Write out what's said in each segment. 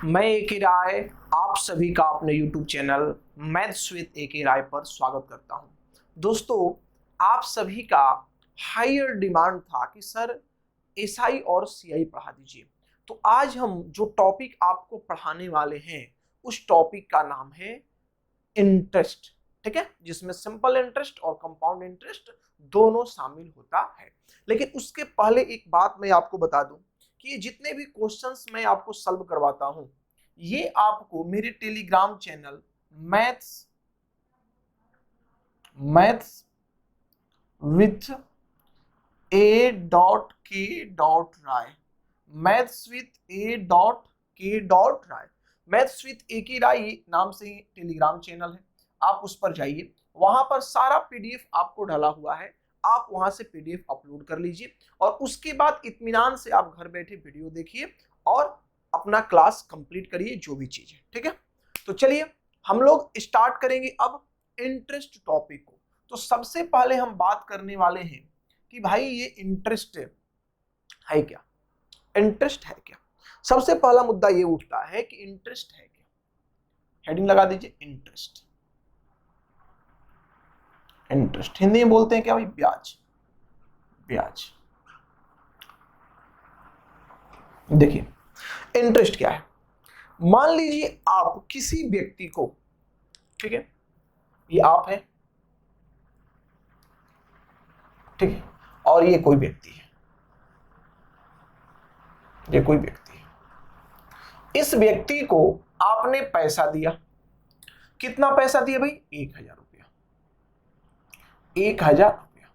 मैं ए.के. राय आप सभी का अपने YouTube channel maths with A K. Rai पर स्वागत करता हूं। दोस्तों, आप सभी का हायर डिमांड था कि सर एसआई और सीआई पढ़ा दीजिए। तो आज हम जो टॉपिक आपको पढ़ाने वाले हैं उस टॉपिक का नाम है इंटरेस्ट। ठीक है, जिसमें सिंपल इंटरेस्ट और कंपाउंड इंटरेस्ट दोनों शामिल होता है। लेकिन उसके पहले एक बात मैं आपको बता दूं कि ये जितने भी क्वेश्चंस मैं आपको सॉल्व करवाता हूं ये आपको मेरे टेलीग्राम चैनल मैथ्स विथ a.k.राय मैथ्स विथ a.k.राय मैथ्स विथ ए.के. राय नाम से टेलीग्राम चैनल है। आप उस पर जाइए, वहां पर सारा पीडीएफ आपको डाला हुआ है। आप वहां से पीडीएफ अपलोड कर लीजिए और उसके बाद इत्मीनान से आप घर बैठे वीडियो देखिए और अपना क्लास कंप्लीट करिए, जो भी चीज है। ठीक है, तो चलिए हम लोग स्टार्ट करेंगे अब इंटरेस्ट टॉपिक को। तो सबसे पहले हम बात करने वाले हैं कि भाई ये इंटरेस्ट है क्या, इंटरेस्ट है क्या। सबसे पहला मुद्दा ये उठता है कि इंटरेस्ट है क्या। हेडिंग लगा दीजिए इंटरेस्ट। इंटरेस्ट हिंदी में बोलते हैं क्या भाई? ब्याज। ब्याज। देखिए इंटरेस्ट क्या है। मान लीजिए आप किसी व्यक्ति को, ठीक है, ये आप है, ठीक है, और ये कोई व्यक्ति है, ये कोई व्यक्ति है। इस व्यक्ति को आपने पैसा दिया। कितना पैसा दिया भाई? 1000 रुपया। 1000 रुपया।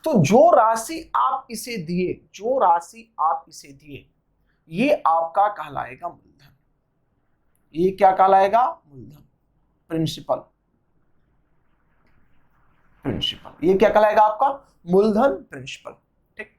तो जो राशि आप इसे दिए, जो राशि आप इसे दिए, ये आपका कहलाएगा मूलधन। ये क्या कहलाएगा? मूलधन, प्रिंसिपल। प्रिंसिपल ये क्या कहलाएगा? आपका मूलधन, प्रिंसिपल। ठीक।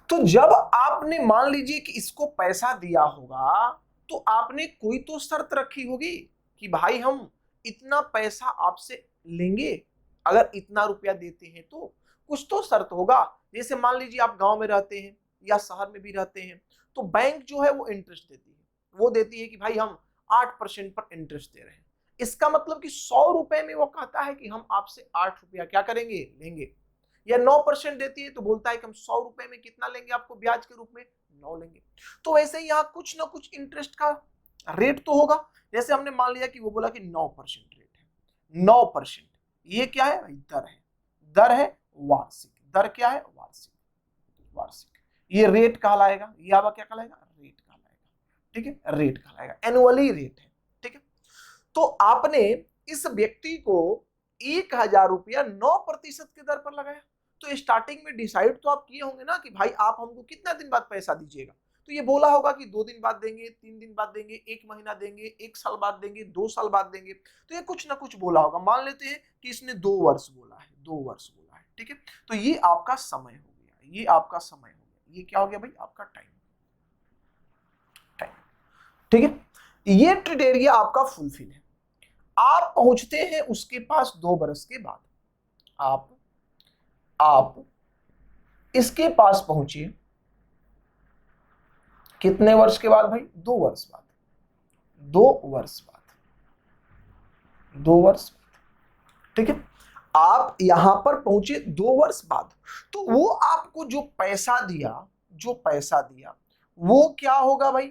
तो जब आपने मान लीजिए कि इसको पैसा दिया होगा तो आपने कोई तो शर्त रखी होगी कि भाई हम इतना पैसा आपसे लेंगे, अगर इतना रुपया देते हैं तो कुछ तो शर्त होगा। जैसे मान लीजिए आप गांव में रहते हैं या शहर में भी रहते हैं तो बैंक जो है वो इंटरेस्ट देती है। वो देती है कि भाई हम 8% पर इंटरेस्ट दे रहे हैं। इसका मतलब कि 100 रुपए में वो कहता है कि हम आपसे 8 रुपया क्या करेंगे? लेंगे। या 9% देती है तो बोलता है कि हम 100 रुपए में कितना लेंगे आपको ब्याज के रूप में? 9 लेंगे। तो वैसे ही यहाँ कुछ ना कुछ इंटरेस्ट का रेट तो होगा। जैसे हमने मान लिया कि वो बोला कि 9% रेट है। 9% ये क्या है भाई? दर है। दर है वार्षिक। दर क्या है? वार्षिक। वार्षिक ये रेट कहलाएगा। ये आपका क्या कहलाएगा? रेट कहलाएगा। ठीक है, रेट कहलाएगा, एनुअली रेट है। ठीक है, तो आपने इस व्यक्ति को 1000 रुपया 9% के दर पर लगाया। तो स्टार्टिंग में डिसाइड तो आप किए होंगे ना कि भाई आप हमको कितना दिन बाद पैसा दीजिएगा। तो ये बोला होगा कि 2 दिन बाद देंगे, 3 दिन बाद देंगे, 1 महीना देंगे, 1 साल बाद देंगे, 2 साल बाद देंगे। तो ये कुछ ना कुछ बोला होगा। मान लेते हैं कि इसने 2 वर्ष बोला है, 2 वर्ष बोला है। ठीक है, तो ये आपका समय हो गया, ये आपका समय हो गया। ये क्या हो गया भाई? आपका टाइम। टाइम। ठीक है, ये क्राइटेरिया आपका फुलफिल है। आप पहुंचते हैं उसके पास 2 बरस के बाद। आप इसके पास पहुंचे कितने वर्ष के बाद भाई? 2 वर्ष बाद। 2 वर्ष बाद। 2 वर्ष बाद। ठीक है, आप यहां पर पहुंचे 2 वर्ष बाद। तो वो आपको जो पैसा दिया, जो पैसा दिया वो क्या होगा भाई?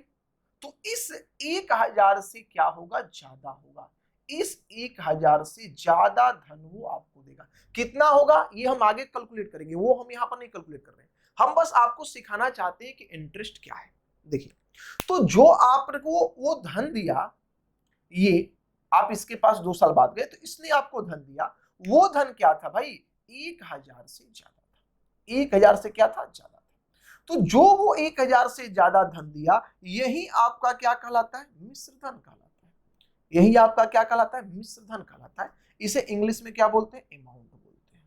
तो इस 1000 से क्या होगा? ज्यादा होगा। इस 1000 से ज्यादा धन वो आपको देगा। कितना होगा ये हम आगे कैलकुलेट करेंगे, वो हम यहां पर नहीं कैलकुलेट कर रहे हैं। हम बस आपको सिखाना चाहते हैं कि इंटरेस्ट क्या है। देखिए, तो जो आपको वो धन दिया, ये आप इसके पास 2 साल बाद गए तो इसने आपको धन दिया। वो धन क्या था भाई? 1000 से ज्यादा था। 1000 से क्या था? ज्यादा। तो जो वो 1000 से ज्यादा धन दिया, यही आपका क्या कहलाता है? मिश्र धन कहलाता है। यही आपका क्या कहलाता है? मिश्र धन कहलाता है। इसे इंग्लिश में क्या बोलते हैं? अमाउंट बोलते हैं।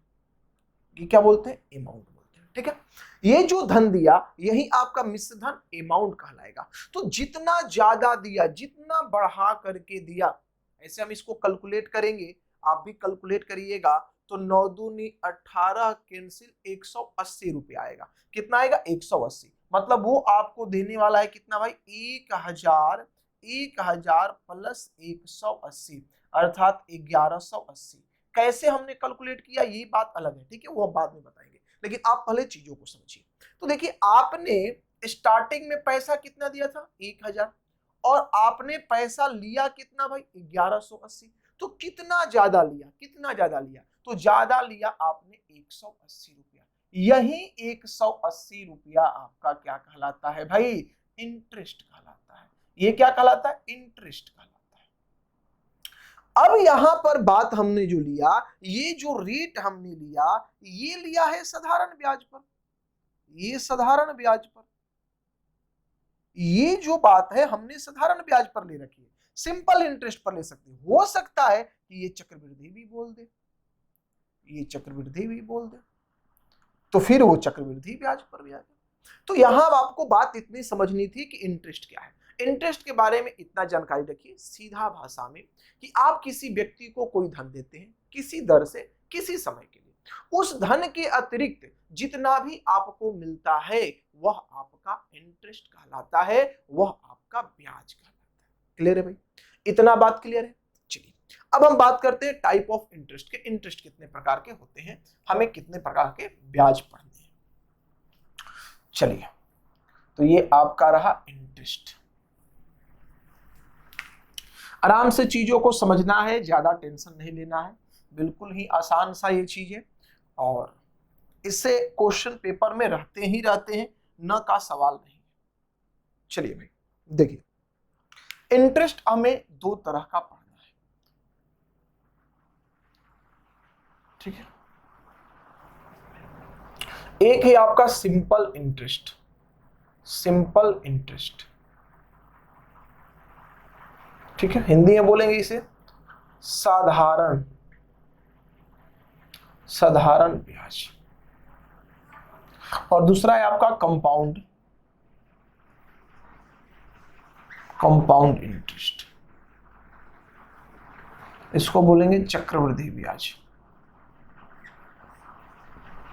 ये क्या बोलते हैं? अमाउंट बोलते हैं। ठीक है, ये जो धन दिया यही आपका मिश्र धन, अमाउंट कहलाएगा। तो जितना ज्यादा दिया, जितना बढ़ा करके दिया, ऐसे हम इसको कैलकुलेट करेंगे। आप भी कैलकुलेट करिएगा तो 9 दूनी 18 कैंसिल 180 रुपया आएगा। कितना आएगा? 180। मतलब वो आपको देने वाला है कितना भाई, 1000 प्लस 180 अर्थात 1180। कैसे हमने कैलकुलेट किया ये बात अलग है, ठीक है, वो हम बाद में बताएंगे, लेकिन आप पहले चीजों को समझिए। तो देखिए, आपने स्टार्टिंग में पैसा कितना दिया था, 1000, और आपने पैसा लिया कितना भाई, 1180। तो कितना ज्यादा लिया, कितना ज्यादा लिया, तो ज्यादा लिया आपने 180 रुपया। यही 180 रुपया आपका क्या कहलाता है भाई, इंटरेस्ट कहलाता है। ये क्या कहलाता है, इंटरेस्ट कहलाता है। अब यहां पर बात हमने जो लिया, ये जो रेट हमने लिया, ये लिया है साधारण ब्याज पर, ये साधारण ब्याज पर, ये जो बात है हमने साधारण ब्याज पर ले रखी है, सिंपल इंटरेस्ट पर ले सकते हैं। हो सकता है कि ये चक्रवृद्धि भी बोल दे, ये चक्रवृद्धि भी बोल दे, तो फिर वो चक्रवृद्धि ब्याज पर भी आ जाए। तो यहां आपको बात इतनी समझनी थी कि इंटरेस्ट क्या है। इंटरेस्ट के बारे में इतना जानकारी रखिए सीधा भाषा में, कि आप किसी व्यक्ति को कोई धन देते हैं किसी दर से किसी समय के लिए, उस धन के अतिरिक्त जितना भी आपको मिलता है वह आपका इंटरेस्ट कहलाता है, वह आपका ब्याज कहलाता है। क्लियर है भाई, इतना बात क्लियर है। चलिए अब हम बात करते हैं टाइप ऑफ इंटरेस्ट के। इंटरेस्ट कितने प्रकार के होते हैं, हमें कितने प्रकार के ब्याज पढ़ने हैं। चलिए, तो ये आपका रहा इंटरेस्ट। आराम से चीजों को समझना है, ज्यादा टेंशन नहीं लेना है, बिल्कुल ही आसान सा ये चीज है, और इससे क्वेश्चन पेपर में रहते ही रहते हैं, न का सवाल नहीं। चलिए भाई देखिए, इंटरेस्ट हमें दो तरह का पढ़ना है, ठीक है। एक है आपका सिंपल इंटरेस्ट, सिंपल इंटरेस्ट, ठीक है, हिंदी में बोलेंगे इसे साधारण, साधारण ब्याज। और दूसरा है आपका कंपाउंड, कंपाउंड इंटरेस्ट, इसको बोलेंगे चक्रवृद्धि ब्याज,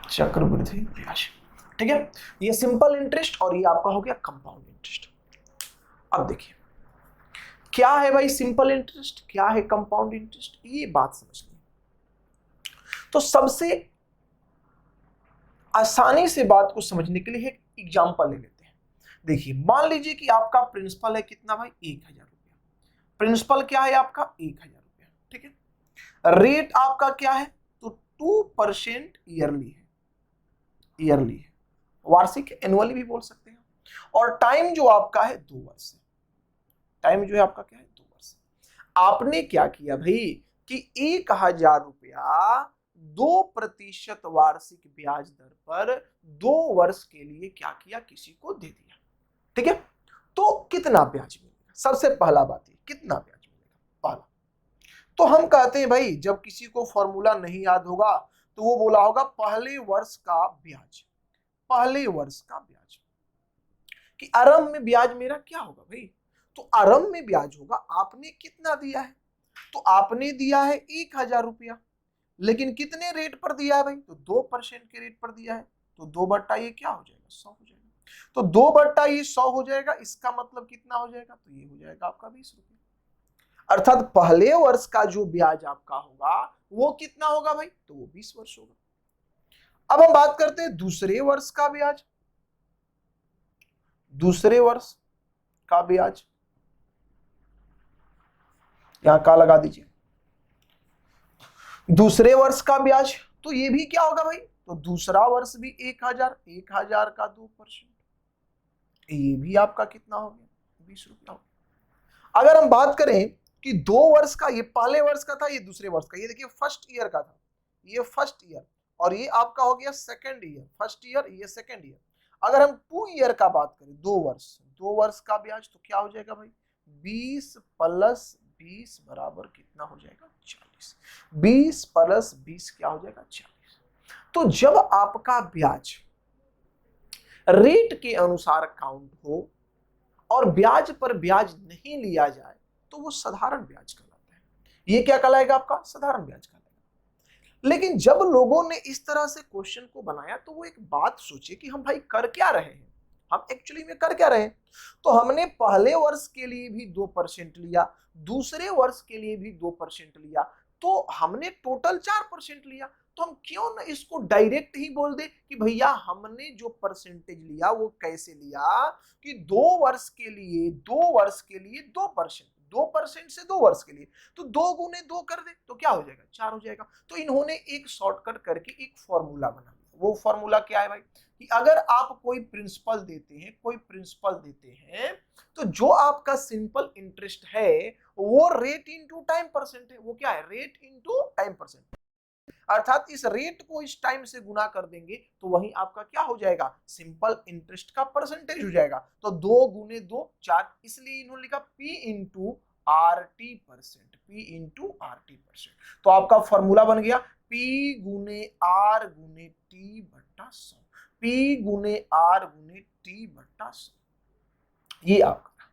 चक्रवृद्धि ब्याज, ठीक है। ये सिंपल इंटरेस्ट और ये आपका हो गया कंपाउंड इंटरेस्ट। अब देखिए क्या है भाई सिंपल इंटरेस्ट, क्या है कंपाउंड इंटरेस्ट, ये बात समझनी है। तो सबसे आसानी से बात को समझने के लिए एक एग्जांपल ले लेते हैं। देखिए मान लीजिए कि आपका प्रिंसिपल है कितना भाई, 1000 रुपया। प्रिंसिपल क्या है आपका, 1000 रुपया, ठीक है। रेट आपका क्या है, तो 2% ईयरली है, ईयरली है, वार्षिक एनुअली भी बोल सकते हैं। और टाइम जो आपका है 2 वर्ष है, टाइम जो है आपका क्या है 2 वर्ष। आपने क्या किया भाई कि 1000 रुपया 2% वार्षिक ब्याज दर पर 2 वर्ष के लिए क्या किया, किसी को दे दिया, ठीक है। तो कितना ब्याज मिलेगा, सबसे पहला बात है कितना ब्याज मिलेगा। पहला तो हम कहते हैं भाई, जब किसी को फॉर्मूला नहीं याद होगा तो वो बोला होगा पहले वर्ष का ब्याज, पहले वर्ष का ब्याज, कि आरंभ में ब्याज मेरा क्या होगा भाई, तो आरंभ में ब्याज होगा, आपने कितना दिया है, तो आपने दिया है 1000 रुपया, लेकिन कितने रेट पर दिया है भाई, तो 2% के रेट पर दिया है, तो 2 बट्टा ये क्या हो जाएगा, 100 हो जाएगा। तो 2 बट्टा ये 100 हो जाएगा, इसका मतलब कितना हो जाएगा, तो ये हो जाएगा आपका 20 रुपया। अर्थात पहले वर्ष का जो ब्याज आपका होगा वो कितना होगा भाई, तो वो 20 वर्ष होगा। अब हम बात करते हैं दूसरे वर्ष का ब्याज, दूसरे वर्ष का ब्याज, यहां का लगा दीजिए, दूसरे वर्ष का ब्याज, तो ये भी क्या होगा भाई, तो दूसरा वर्ष भी 1000, 1000 का 2%, ये भी आपका कितना हो गया, 20 रुपया हो गया। अगर हम बात करें कि 2 वर्ष का, ये पहले वर्ष का था, ये दूसरे वर्ष का, ये देखिए फर्स्ट ईयर का था, ये फर्स्ट ईयर, और ये आपका हो गया सेकेंड ईयर, फर्स्ट ईयर ये सेकेंड ईयर। अगर हम 2 ईयर का बात करें, 2 वर्ष, 2 वर्ष का ब्याज, तो क्या हो जाएगा भाई, 20 प्लस 20 बराबर कितना हो जाएगा, 40। 20 प्लस 20 क्या हो जाएगा, 40। तो जब आपका ब्याज रेट के अनुसार काउंट हो और ब्याज पर ब्याज नहीं लिया जाए तो वो साधारण ब्याज कहलाता है। ये क्या कहलाएगा आपका, साधारण ब्याज कहलाएगा। लेकिन जब लोगों ने इस तरह से क्वेश्चन को बनाया तो वो एक बात सोचे कि हम भाई कर क्या रहे हैं, हम एक्चुअली में कर क्या रहे हैं, तो हमने पहले वर्ष के लिए भी 2% लिया, दूसरे वर्ष के लिए भी 2% लिया, तो हमने टोटल 4% लिया। तो हम क्यों ना इसको डायरेक्ट ही बोल दे कि भैया हमने जो परसेंटेज लिया वो कैसे लिया, कि 2 वर्ष के लिए 2% 2% से 2 वर्ष के लिए, तो 2 गुने 2 कर दे तो क्या हो जाएगा, 4 हो जाएगा। तो इन्होंने एक शॉर्टकट करके एक फॉर्मूला बना दिया। वो फॉर्मूला क्या है भाई, कि अगर आप कोई प्रिंसिपल देते हैं तो जो आपका सिंपल इंटरेस्ट है वो रेट इंटू टाइम परसेंट है। वो क्या है, रेट इंटू टाइम परसेंट, अर्थात इस रेट को इस टाइम से गुना कर देंगे तो वही आपका क्या हो जाएगा, सिंपल इंटरेस्ट का परसेंटेज हो जाएगा। तो 2 गुने 2 4, इसलिए इन्होंने लिखा P into RT percent, P into RT percent. तो आपका फॉर्मूला बन गया P गुने R गुने T बट्टा 100, P गुने R गुने T बट्टा 100, ये आपका।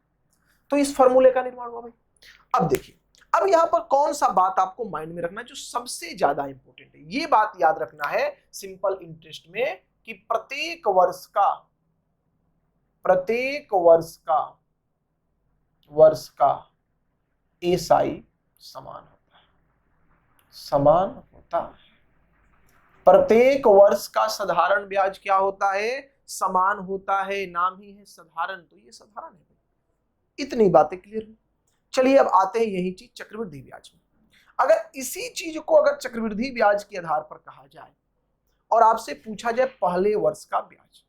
तो इस फॉर्मूले का निर्माण हुआ भाई। अब देखिए, अब यहां पर कौन सा बात आपको माइंड में रखना है जो सबसे ज्यादा इंपॉर्टेंट है, ये बात याद रखना है सिंपल इंटरेस्ट में, कि प्रत्येक वर्ष का एसआई समान होता है। प्रत्येक वर्ष का साधारण ब्याज क्या होता है, समान होता है, नाम ही है साधारण, तो ये साधारण है। इतनी बातें क्लियर हुई। चलिए अब आते हैं यही चीज चक्रवृद्धि ब्याज में। अगर इसी चीज को अगर चक्रवृद्धि ब्याज के आधार पर कहा जाए और आपसे पूछा जाए पहले वर्ष का ब्याज,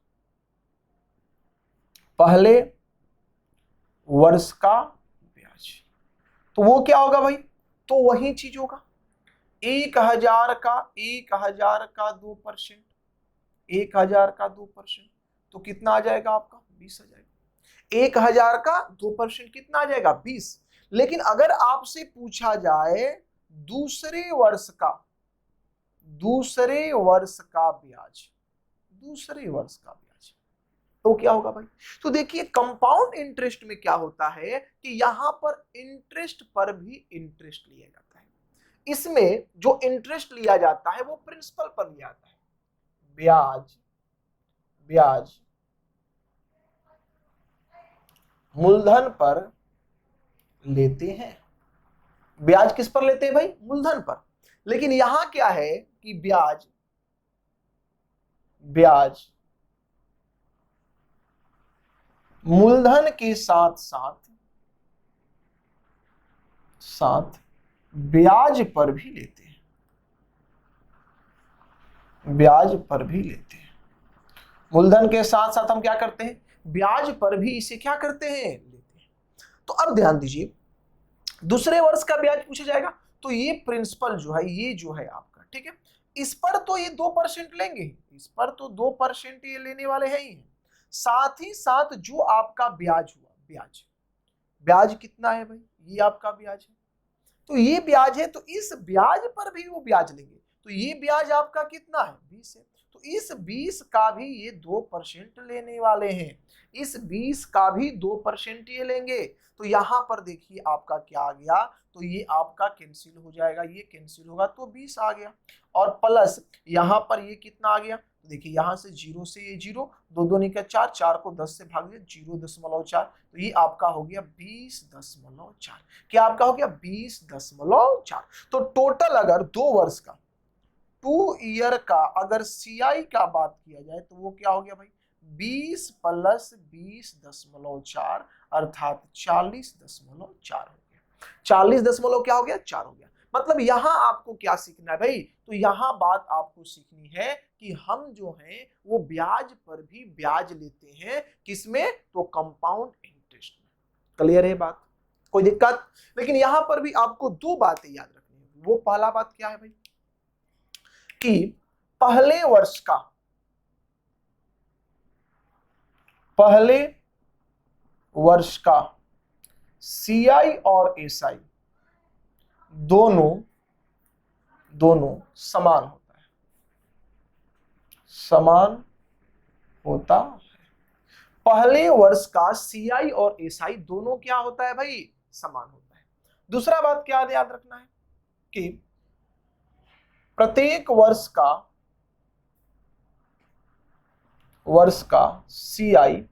पहले वर्ष का ब्याज, तो वो क्या होगा भाई, तो वही चीज होगा 1000 का 2%, 1000 का 2%, तो कितना आ जाएगा आपका 20 आ जाएगा। 1000 का 2% कितना आ जाएगा 20। लेकिन अगर आपसे पूछा जाए दूसरे वर्ष का ब्याज, तो क्या होगा भाई, तो देखिए कंपाउंड इंटरेस्ट में क्या होता है कि यहां पर इंटरेस्ट पर भी इंटरेस्ट लिया जाता है। इसमें जो इंटरेस्ट लिया जाता है वो प्रिंसिपल पर लिया जाता है। ब्याज मूलधन पर लेते हैं। ब्याज किस पर लेते हैं भाई, मूलधन पर। लेकिन यहां क्या है कि ब्याज मूलधन के साथ साथ ब्याज पर भी लेते हैं, मूलधन के साथ साथ हम क्या करते हैं, ब्याज पर भी इसे क्या करते हैं, लेते हैं। तो अब ध्यान दीजिए, दूसरे वर्ष का ब्याज पूछा जाएगा तो ये प्रिंसिपल जो है, ये जो है आपका, ठीक है, इस पर तो ये 2% लेंगे, इस पर तो 2% ये लेने वाले हैं ही। साथ ही साथ जो आपका ब्याज हुआ, ब्याज कितना है भाई, ये आपका ब्याज है, तो ये ब्याज है, तो इस ब्याज पर भी वो ब्याज लेंगे, तो ये ब्याज आपका कितना है 20 है, तो इस 20 का भी ये 2% लेने वाले हैं, इस 20 का भी 2% ये लेंगे। तो यहां पर देखिए आपका क्या आ गया, तो ये आपका कैंसिल हो जाएगा, ये कैंसिल होगा तो 20 आ गया, और प्लस यहां पर ये कितना आ गया, देखिए यहां से 0 से ये 0, 2 2 निकल 4, 4 को 10 से भाग दिया 0.4, तो ये आपका हो गया 20.4। क्या आपका हो गया 20.4। तो टोटल अगर 2 वर्ष का 2 ईयर का अगर सीआई का बात किया जाए तो वो क्या हो गया भाई 20 प्लस 20.4 अर्थात 40.4 हो गया। 40 क्या हो गया 4 हो गया। मतलब यहां आपको क्या सीखना है भाई, तो यहां बात आपको सीखनी है कि हम जो हैं वो ब्याज पर भी ब्याज लेते हैं, किसमें, तो कंपाउंड इंटरेस्ट में। क्लियर है बात, कोई दिक्कत। लेकिन यहां पर भी आपको 2 बातें याद रखनी है। वो पहला बात क्या है भाई, कि पहले वर्ष का सीआई और एसआई दोनों समान होता है। पहले वर्ष का सीआई और एसआई दोनों क्या होता है भाई, समान होता है। दूसरा बात क्या याद रखना है कि प्रत्येक वर्ष का सीआई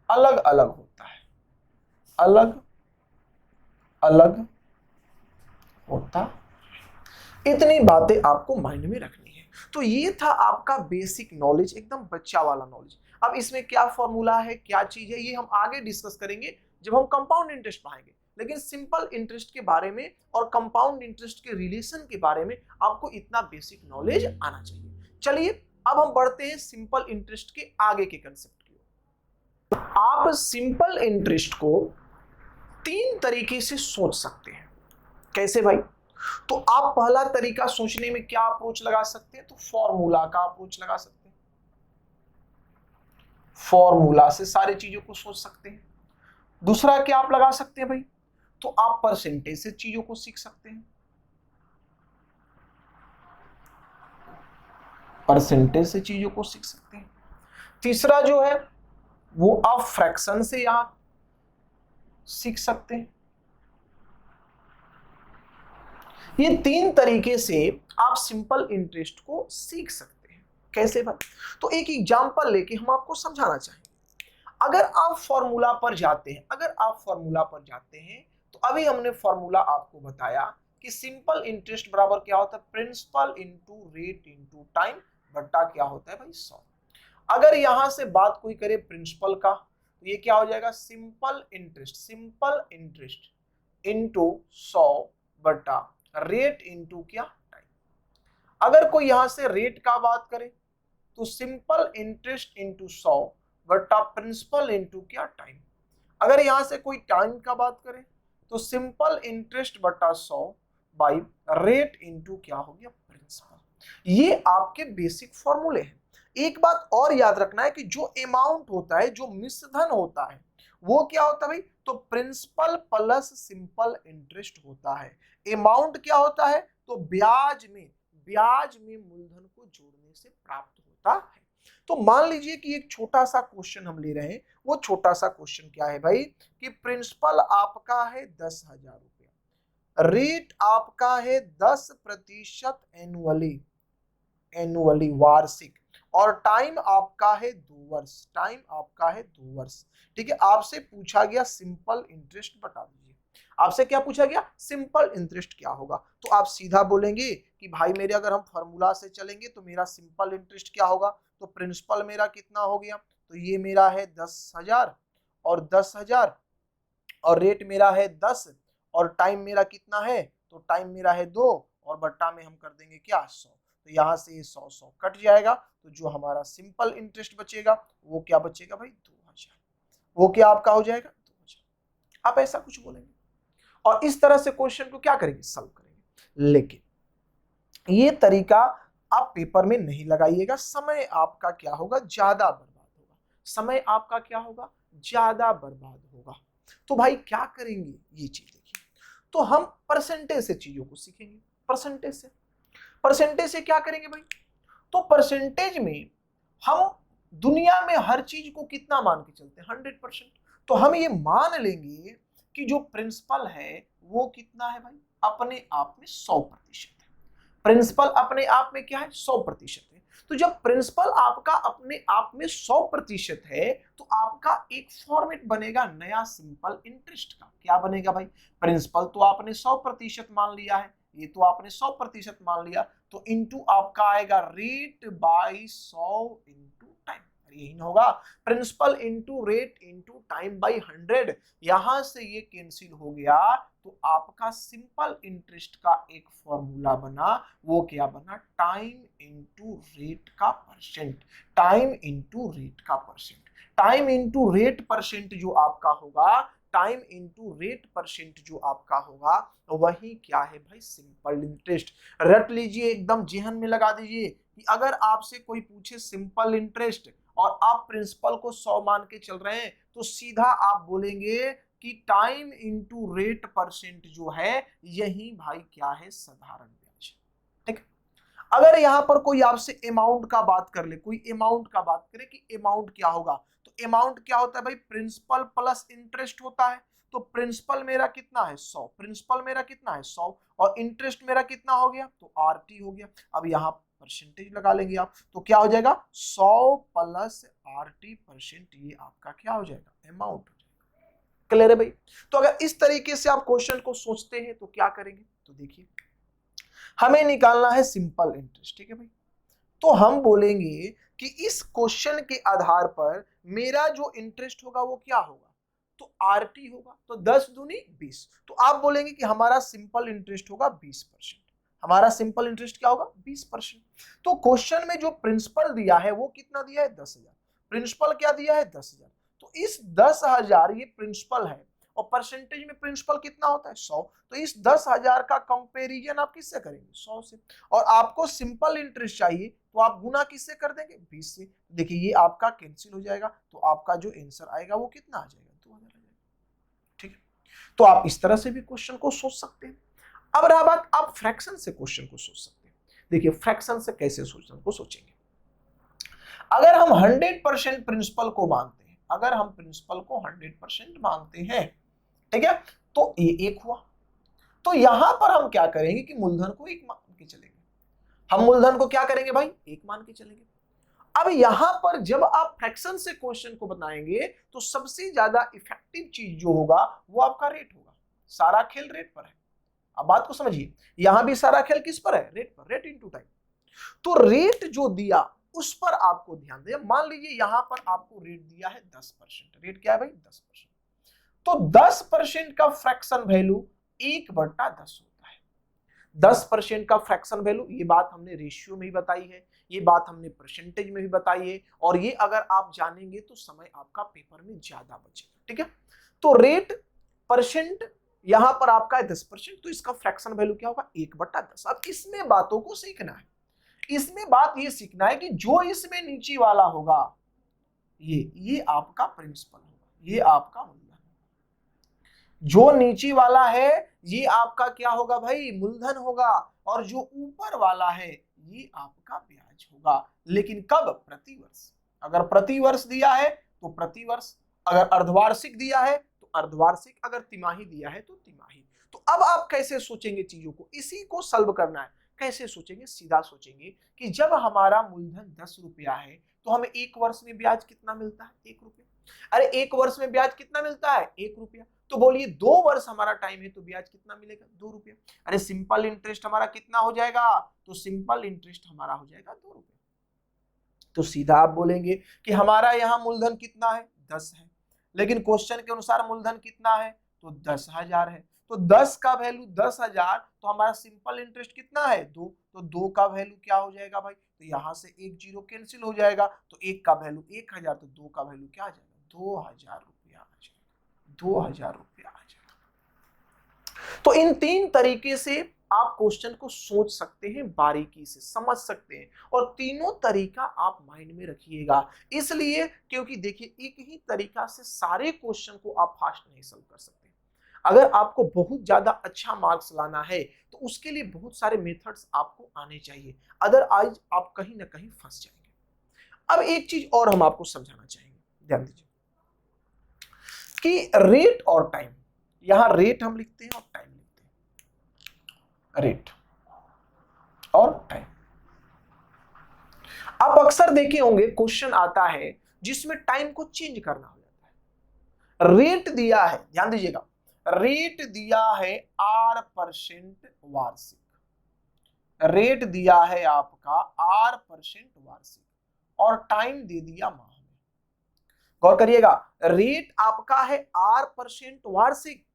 अलग अलग होता है, अलग अलग होता। इतनी बातें आपको माइंड में रखनी है। तो ये था आपका बेसिक नॉलेज, एकदम बच्चा वाला नॉलेज। अब इसमें क्या फॉर्मूला है, क्या चीज है, ये हम आगे डिस्कस करेंगे जब हम कंपाउंड इंटरेस्ट पढ़ाएंगे। लेकिन सिंपल इंटरेस्ट के बारे में और कंपाउंड इंटरेस्ट के रिलेशन के बारे में आपको इतना बेसिक नॉलेज आना चाहिए। चलिए अब हम बढ़ते हैं सिंपल इंटरेस्ट के आगे के कंसेप्ट की ओर। आप सिंपल इंटरेस्ट को तीन तरीके से सोच सकते हैं। कैसे भाई? तो आप पहला तरीका सोचने में क्या अप्रोच लगा सकते हैं? तो फॉर्मूला का अप्रोच लगा सकते हैं। फॉर्मूला से सारी चीजों को सोच सकते हैं। दूसरा क्या आप लगा सकते हैं भाई? तो आप परसेंटेज से चीजों को सीख सकते हैं। परसेंटेज से चीजों को सीख सकते हैं। तीसरा जो है वो आप फ्रैक्शन से यहां सीख सकते हैं। ये तीन तरीके से आप सिंपल इंटरेस्ट को सीख सकते हैं। कैसे भाई? तो एक एग्जांपल लेके हम आपको समझाना चाहेंगे। अगर आप फॉर्मूला पर जाते हैं, तो अभी हमने फॉर्मूला आपको बताया कि सिंपल इंटरेस्ट बराबर क्या होता है? Principal into rate into time बट्टा क्या होता है भाई? 100। अगर यहां से बात कोई करे प्रिंसिपल का, तो ये क्या हो जाएगा? सिंपल इंटरेस्ट इंटू 100 बट्टा रेट इंटू क्या? टाइम। अगर कोई यहां से रेट का बात करे तो सिंपल इंटरेस्ट इंटू 100 बट्टा प्रिंसिपल इंटू क्या? टाइम। अगर यहां से कोई टाइम का बात करे तो सिंपल इंटरेस्ट बट्टा 100 बाई रेट इंटू क्या हो गया? प्रिंसिपल। ये आपके बेसिक फॉर्मूले हैं। एक बात और याद रखना है कि जो अमाउंट होता है, जो मिश्रधन होता है, वो क्या होता है भाई? तो प्रिंसिपल प्लस सिंपल इंटरेस्ट होता है। अमाउंट क्या होता है? तो ब्याज में मूलधन को जोड़ने से प्राप्त होता है। तो मान लीजिए कि एक छोटा सा क्वेश्चन हम ले रहे हैं। वो छोटा सा क्वेश्चन क्या है भाई? कि प्रिंसिपल आपका है 10,000 रुपया, रेट आपका है 10% एनुअली वार्षिक, और टाइम आपका है 2 वर्ष। ठीक है, आपसे पूछा गया सिंपल इंटरेस्ट बता दीजिए। आपसे क्या पूछा गया? सिंपल इंटरेस्ट क्या होगा? तो आप सीधा बोलेंगे कि भाई मेरे अगर हम फॉर्मूला से चलेंगे तो मेरा सिंपल इंटरेस्ट क्या होगा? तो प्रिंसिपल मेरा कितना हो गया? तो ये मेरा है 10,000 और 10,000, और रेट मेरा है 10, और टाइम मेरा कितना है? तो टाइम मेरा है 2, और बट्टा में हम कर देंगे क्या? 100। तो यहाँ से ये 100 कट जाएगा, तो जो हमारा सिंपल इंटरेस्ट बचेगा वो क्या बचेगा भाई? 2,000। वो क्या आपका हो जाएगा? 2,000। आप ऐसा कुछ बोलेंगे और इस तरह से क्वेश्चन को क्या करेंगे? सॉल्व करेंगे। लेकिन ये तरीका आप पेपर में नहीं लगाइएगा, समय आपका क्या होगा? ज्यादा बर्बाद होगा। समय आपका क्या होगा? ज्यादा बर्बाद होगा। तो भाई क्या करेंगे? ये चीज देखिए, तो हम परसेंटेज से चीजों को सीखेंगे। परसेंटेज से क्या करेंगे भाई? तो परसेंटेज में हम दुनिया में हर चीज को कितना मान के चलते हैं? 100%। तो हम ये मान लेंगे कि जो प्रिंसिपल है वो कितना है भाई? अपने आप में 100% है। प्रिंसिपल अपने आप में क्या है? 100% है। तो जब प्रिंसिपल आपका अपने आप में 100% है, तो आपका एक फॉर्मेट बनेगा नया सिंपल इंटरेस्ट का। क्या बनेगा भाई? प्रिंसिपल तो आपने 100% मान लिया है, ये तो आपने 100% मान लिया, तो इंटू आपका आएगा रेट बाई 100 इंटू टाइम। यही ना होगा? Principal into rate into time by 100। यहां से ये कैंसिल हो गया, तो आपका सिंपल इंटरेस्ट का एक फॉर्मूला बना। वो क्या बना? टाइम इंटू रेट का परसेंट। टाइम इंटू रेट का percent. Time into rate percent जो आपका होगा, टाइम इंटू रेट परसेंट जो आपका होगा, वही क्या है भाई? Simple interest. रट लीजिए, एकदम जेहन में लगा दीजिए कि अगर आपसे कोई पूछे सिंपल इंटरेस्ट और आप प्रिंसिपल को 100 मान के चल रहे हैं, तो सीधा आप बोलेंगे कि टाइम इंटू रेट परसेंट जो है, यही भाई क्या है? साधारण ब्याज। ठीक। अगर यहां पर कोई आपसे अमाउंट का बात कर ले, कोई अमाउंट का बात करे कि अमाउंट क्या होगा, तो अमाउंट क्या होता है भाई? प्रिंसिपल प्लस इंटरेस्ट होता है। तो प्रिंसिपल मेरा कितना है? 100। प्रिंसिपल मेरा कितना है? 100, और इंटरेस्ट मेरा कितना हो गया? तो RT हो गया। अब यहाँ परसेंटेज लगा लेंगे आप, तो क्या हो जाएगा 100 प्लस RT%, ये आपका क्या हो जाएगा अमाउंट हो जाएगा। क्लियर है भाई? तो अगर इस तरीके से आप क्वेश्चन को सोचते हैं तो क्या करेंगे, तो देखिए हमें निकालना है सिंपल इंटरेस्ट, ठीक है भाई। तो हम बोलेंगे कि इस क्वेश्चन के आधार पर मेरा जो इंटरेस्ट होगा वो क्या होगा, तो आरटी होगा, तो 10 दूनी 20, तो आप बोलेंगे कि हमारा सिंपल इंटरेस्ट होगा 20%। हमारा सिंपल इंटरेस्ट क्या होगा 20%। तो क्वेश्चन में जो प्रिंसिपल दिया है वो कितना दिया है 10,000, प्रिंसिपल क्या दिया है 10,000, तो इस 10,000 ये प्रिंसिपल है और परसेंटेज में प्रिंसिपल कितना होता है 100, तो इस 10,000 का कंपैरिजन आप किससे करेंगे 100 से, और आपको सिंपल इंटरेस्ट चाहिए तो आप गुना किससे कर देंगे 20 से। देखिए ये आपका कैंसिल हो जाएगा, तो आपका जो आंसर आएगा वो कितना आ जाएगा 2,000 आ जाएगा। ठीक है, तो आप इस तरह से भी क्वेश्चन को सोच सकते हैं। अब रहा बात, आप फ्रैक्शन से क्वेश्चन को सोच सकते हैं। देखिए फ्रैक्शन से कैसे क्वेश्चन को सोचेंगे, अगर हम 100% प्रिंसिपल को मानते हैं, अगर हम प्रिंसिपल को 100% मानते हैं, ठीक है, तो ये एक हुआ, तो यहां पर हम क्या करेंगे कि मूलधन को एक मान के चलेंगे, हम मूलधन को क्या करेंगे भाई एक मान के चलेंगे। अब यहां पर जब आप फ्रैक्शन से क्वेश्चन को बनाएंगे तो सबसे ज्यादा इफेक्टिव चीज जो होगा वो आपका रेट होगा, सारा खेल रेट पर है। अब बात को समझिए, यहां भी सारा खेल किस पर है, रेट पर, रेट इनटू टाइम। तो रेट जो दिया उस पर आपको ध्यान दें। मान लीजिए यहां पर आपको रेट दिया है 10%, रेट क्या है भाई 10%, तो 10% का फ्रैक्शन वैल्यू 1/10 होता है। 10% का फ्रैक्शन वैल्यू, ये बात हमने रेशियो में ही बताई है, ये बात हमने परसेंटेज में भी बताई है, और ये अगर आप जानेंगे तो समय आपका पेपर में ज्यादा बचेगा। ठीक है, तो रेट परसेंट यहां पर आपका है 10%, तो इसका फ्रैक्शन वैल्यू क्या होगा 1/10। अब इसमें बातों को सीखना है, इसमें बात ये सीखना है कि जो इसमें नीचे वाला होगा ये आपका प्रिंसिपल होगा, ये आपका मूलधन, जो नीचे वाला है ये आपका क्या होगा भाई मूलधन होगा, और जो ऊपर वाला है ये आपका ब्याज होगा। लेकिन कब, प्रतिवर्ष। अगर प्रतिवर्ष दिया है तो प्रतिवर्ष, अगर अर्धवार्षिक दिया है तो अर्धवार्षिक, अगर तिमाही दिया है तो तिमाही। तो अब आप कैसे सोचेंगे चीजों को, इसी को सॉल्व करना है। कैसे सोचेंगे, सीधा सोचेंगे कि जब हमारा मूलधन 10 रुपया है तो हमें एक वर्ष में ब्याज कितना मिलता है 1 रुपया। अरे एक वर्ष में ब्याज कितना मिलता है 1 रुपया, तो बोलिए 2 वर्ष हमारा टाइम है तो ब्याज कितना मिलेगा 2 रुपया। अरे सिंपल इंटरेस्ट हमारा कितना हो जाएगा, तो सिंपल इंटरेस्ट हमारा हो जाएगा 2 रुपया। तो सीधा आप बोलेंगे कि हमारा यहाँ मूलधन कितना है 10 है, लेकिन क्वेश्चन के अनुसार मूलधन कितना है तो 10,000 है, तो 10 का वैल्यू 10,000, तो हमारा सिंपल इंटरेस्ट कितना है 2, तो 2 का वैल्यू क्या हो जाएगा भाई, तो यहाँ से एक जीरो कैंसिल हो जाएगा, तो 1 का वैल्यू 1,000, तो 2 का वैल्यू क्या आ जाएगा 2,000 रुपया आ जाएगा, 2,000 रुपया आ जाएगा। तो इन 3 तरीके से आप क्वेश्चन को सोच सकते हैं, बारीकी से समझ सकते हैं, और तीनों तरीका आप माइंड में रखिएगा, इसलिए क्योंकि देखिए एक ही तरीका से सारे क्वेश्चन को आप फास्ट नहीं सॉल्व कर सकते। अगर आपको बहुत ज्यादा अच्छा मार्क्स लाना है तो उसके लिए बहुत सारे मेथड्स आपको आने चाहिए, अदरवाइज आप कहीं ना कहीं फंस जाएंगे। अब एक चीज और हम आपको समझाना चाहेंगे, ध्यान दीजिए कि रेट और टाइम, यहां रेट हम लिखते हैं और टाइम लिखते हैं, रेट और टाइम। आप अक्सर देखे होंगे क्वेश्चन आता है जिसमें टाइम को चेंज करना हो जाता है। रेट दिया है, ध्यान दीजिएगा, रेट दिया है R% वार्षिक, रेट दिया है आपका R% वार्षिक, और टाइम दे दिया माह में। गौर करिएगा, रेट आपका है R% वार्षिक,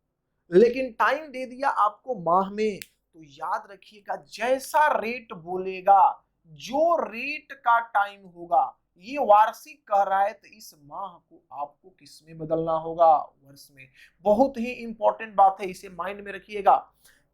लेकिन टाइम दे दिया आपको माह में। तो याद रखिएगा, जैसा रेट बोलेगा, जो रेट का टाइम होगा, ये वार्षिक कह रहा है तो इस माह को आपको किस में बदलना होगा, वर्ष में। बहुत ही इंपॉर्टेंट बात है, इसे माइंड में रखिएगा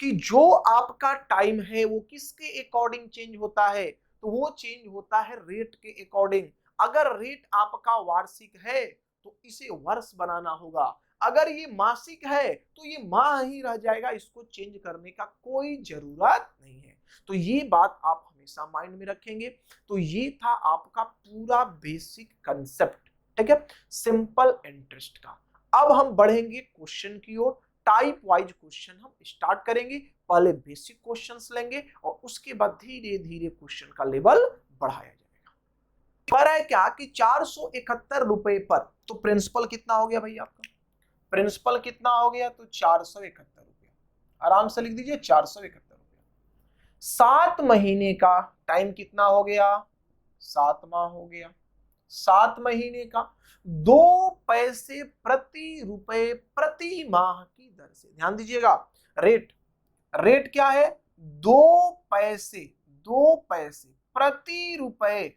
कि जो आपका टाइम है वो किसके अकॉर्डिंग चेंज होता है, तो वो चेंज होता है रेट के अकॉर्डिंग। अगर रेट आपका वार्षिक है तो इसे वर्ष बनाना होगा, अगर ये मासिक है तो ये माह ही रह जाएगा, इसको चेंज करने का कोई जरूरत नहीं है। तो ये बात आप हमेशा माइंड में रखेंगे। तो ये था आपका पूरा बेसिक कंसेप्ट, ठीक है, सिंपल इंटरेस्ट का। अब हम बढ़ेंगे क्वेश्चन की ओर, टाइप वाइज क्वेश्चन हम स्टार्ट करेंगे। पहले बेसिक क्वेश्चंस लेंगे और उसके बाद धीरे धीरे क्वेश्चन का लेवल बढ़ाया जाएगा। पर है क्या कि 471 रुपए पर, तो प्रिंसिपल कितना हो गया भाई आपका, प्रिंसिपल कितना हो गया, तो 471 रुपया। आराम से लिख दीजिए 471 रुपया। 7 महीने का टाइम कितना हो गया, 7 माह हो गया। 7 महीने का 2 पैसे प्रति रुपए प्रति माह की दर से, ध्यान दीजिएगा, रेट, रेट क्या है, 2 पैसे, 2 पैसे प्रति रुपए,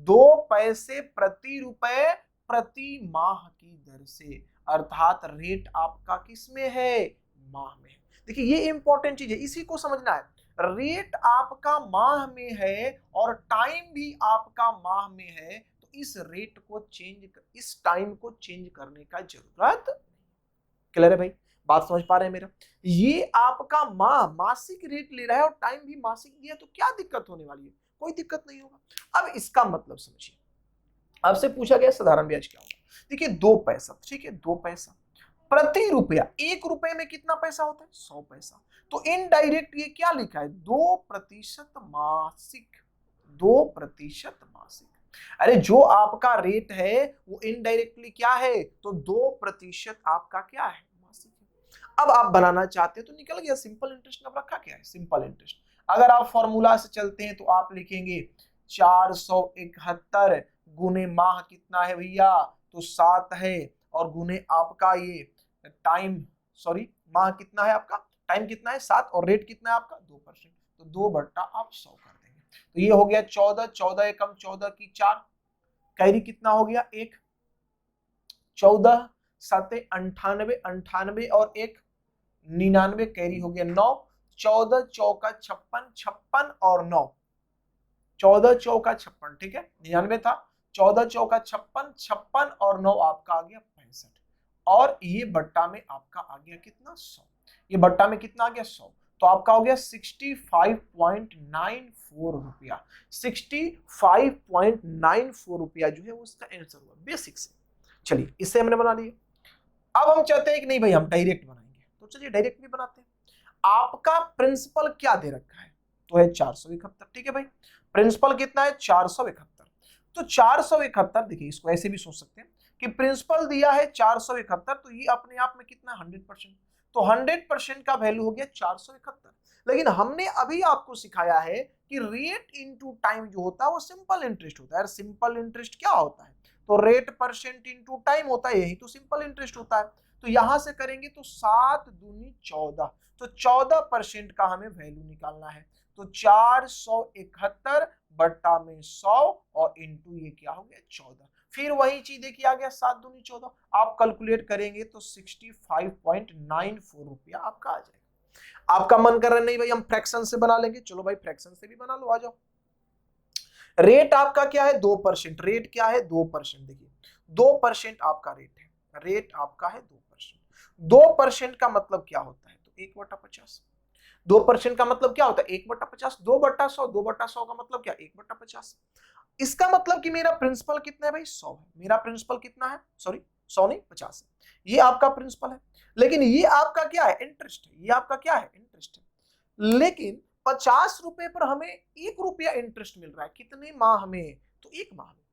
2 पैसे प्रति रुपए प्रति माह की दर से, अर्थात रेट आपका किस में है, माह में है। देखिए ये इंपॉर्टेंट चीज है, इसी को समझना है। रेट आपका माह में है और टाइम भी आपका माह में है, तो इस रेट को चेंज, इस टाइम को चेंज करने का जरूरत। क्लियर है भाई, बात समझ पा रहे हैं मेरा। ये आपका माह मासिक रेट ले रहा है और टाइम भी मासिक दिया, तो क्या दिक्कत होने वाली है, कोई दिक्कत नहीं होगा। अब इसका मतलब समझिए, आपसे पूछा गया साधारण ब्याज क्या होगा। देखिए 2 पैसा, ठीक है, 2 पैसा प्रति रुपया, 1 रुपए में कितना पैसा होता है, 100 पैसा। तो इनडायरेक्ट ये क्या लिखा है, 2% मासिक, 2% मासिक। अरे जो आपका रेट है वो इनडायरेक्टली क्या है, तो 2% आपका क्या है, मासिक है। अब आप बनाना चाहते हैं तो निकल गया, सिंपल इंटरेस्ट अब रखा क्या है, सिंपल इंटरेस्ट। अगर आप फॉर्मूला से चलते हैं तो आप लिखेंगे 471 गुने माह कितना है भैया, तो 7 है, और गुने आपका ये टाइम, सॉरी माह कितना है आपका, टाइम कितना है 7, और रेट कितना है आपका 2%, तो 2 आप 100 कर देंगे। तो ये हो गया 14, 14 एकम 14 की 4, कैरी कितना हो गया 1, 14 7 98, 98 और 1 99, कैरी हो गया 9, 14 चौका 56, 56 और 9, 14 चौका 56, ठीक है 99 था, 14 चौका 56, 56 और 9 आपका आ गया 65, और ये बट्टा में आपका आ गया कितना 100, ये बट्टा में कितना आ गया 100, तो आपका हो गया 65.94 रुपया, 65.94 रुपया जो है उसका आंसर हुआ बेसिक से। चलिए इससे हमने बना लिया। अब हम चाहते हैं कि नहीं भाई हम डायरेक्ट बनाएंगे, तो चलिए डायरेक्ट भी बनाते हैं। आपका प्रिंसिपल क्या दे रखा है, तो है 471, ठीक है भाई, प्रिंसिपल कितना है 471, तो 471 देखिए इसको ऐसे भी सोच सकते हैं कि प्रिंसिपल दिया है 471, तो ये अपने आप में कितना 100%, तो 100% का वैल्यू हो गया 471। लेकिन हमने अभी आपको सिखाया है कि रेट इनटू टाइम जो होता है वो सिंपल इंटरेस्ट होता है। सिंपल इंटरेस्ट क्या होता है, तो रेट परसेंट इनटू टाइम होता है, यही तो सिंपल इंटरेस्ट होता है। तो यहां से करेंगे तो 7 दूनी 14, तो 14% का हमें वैल्यू निकालना है, तो 471 बट्टा में 100 और इनटू ये क्या हो गया 14, फिर वही चीज देखिए आ गया 7 दूनी 14, आप कैलकुलेट करेंगे तो 65.94 रुपया आपका आ जाएगा। आपका मन कर रहा है नहीं भाई हम फ्रैक्शन से बना लेंगे, चलो भाई फ्रैक्शन से भी बना लो, आ जाओ। रेट आपका क्या है 2%, रेट क्या है 2%, देखिए 2% आपका रेट है, रेट आपका है 2%, 2% का मतलब क्या होता है, तो 1/50, 2% का मतलब क्या होता है 1/50, 2/100, 2/100 का मतलब क्या 1/50। इसका मतलब कि मेरा प्रिंसिपल कितना है भाई 100 है, मेरा प्रिंसिपल कितना है, सॉरी 100 नहीं 50 है, ये आपका प्रिंसिपल है। लेकिन ये आपका क्या है इंटरेस्ट है, ये आपका क्या है इंटरेस्ट है। लेकिन 50 रुपए पर हमें 1 रुपया इंटरेस्ट मिल रहा है, कितने माह में, तो 1 माह में।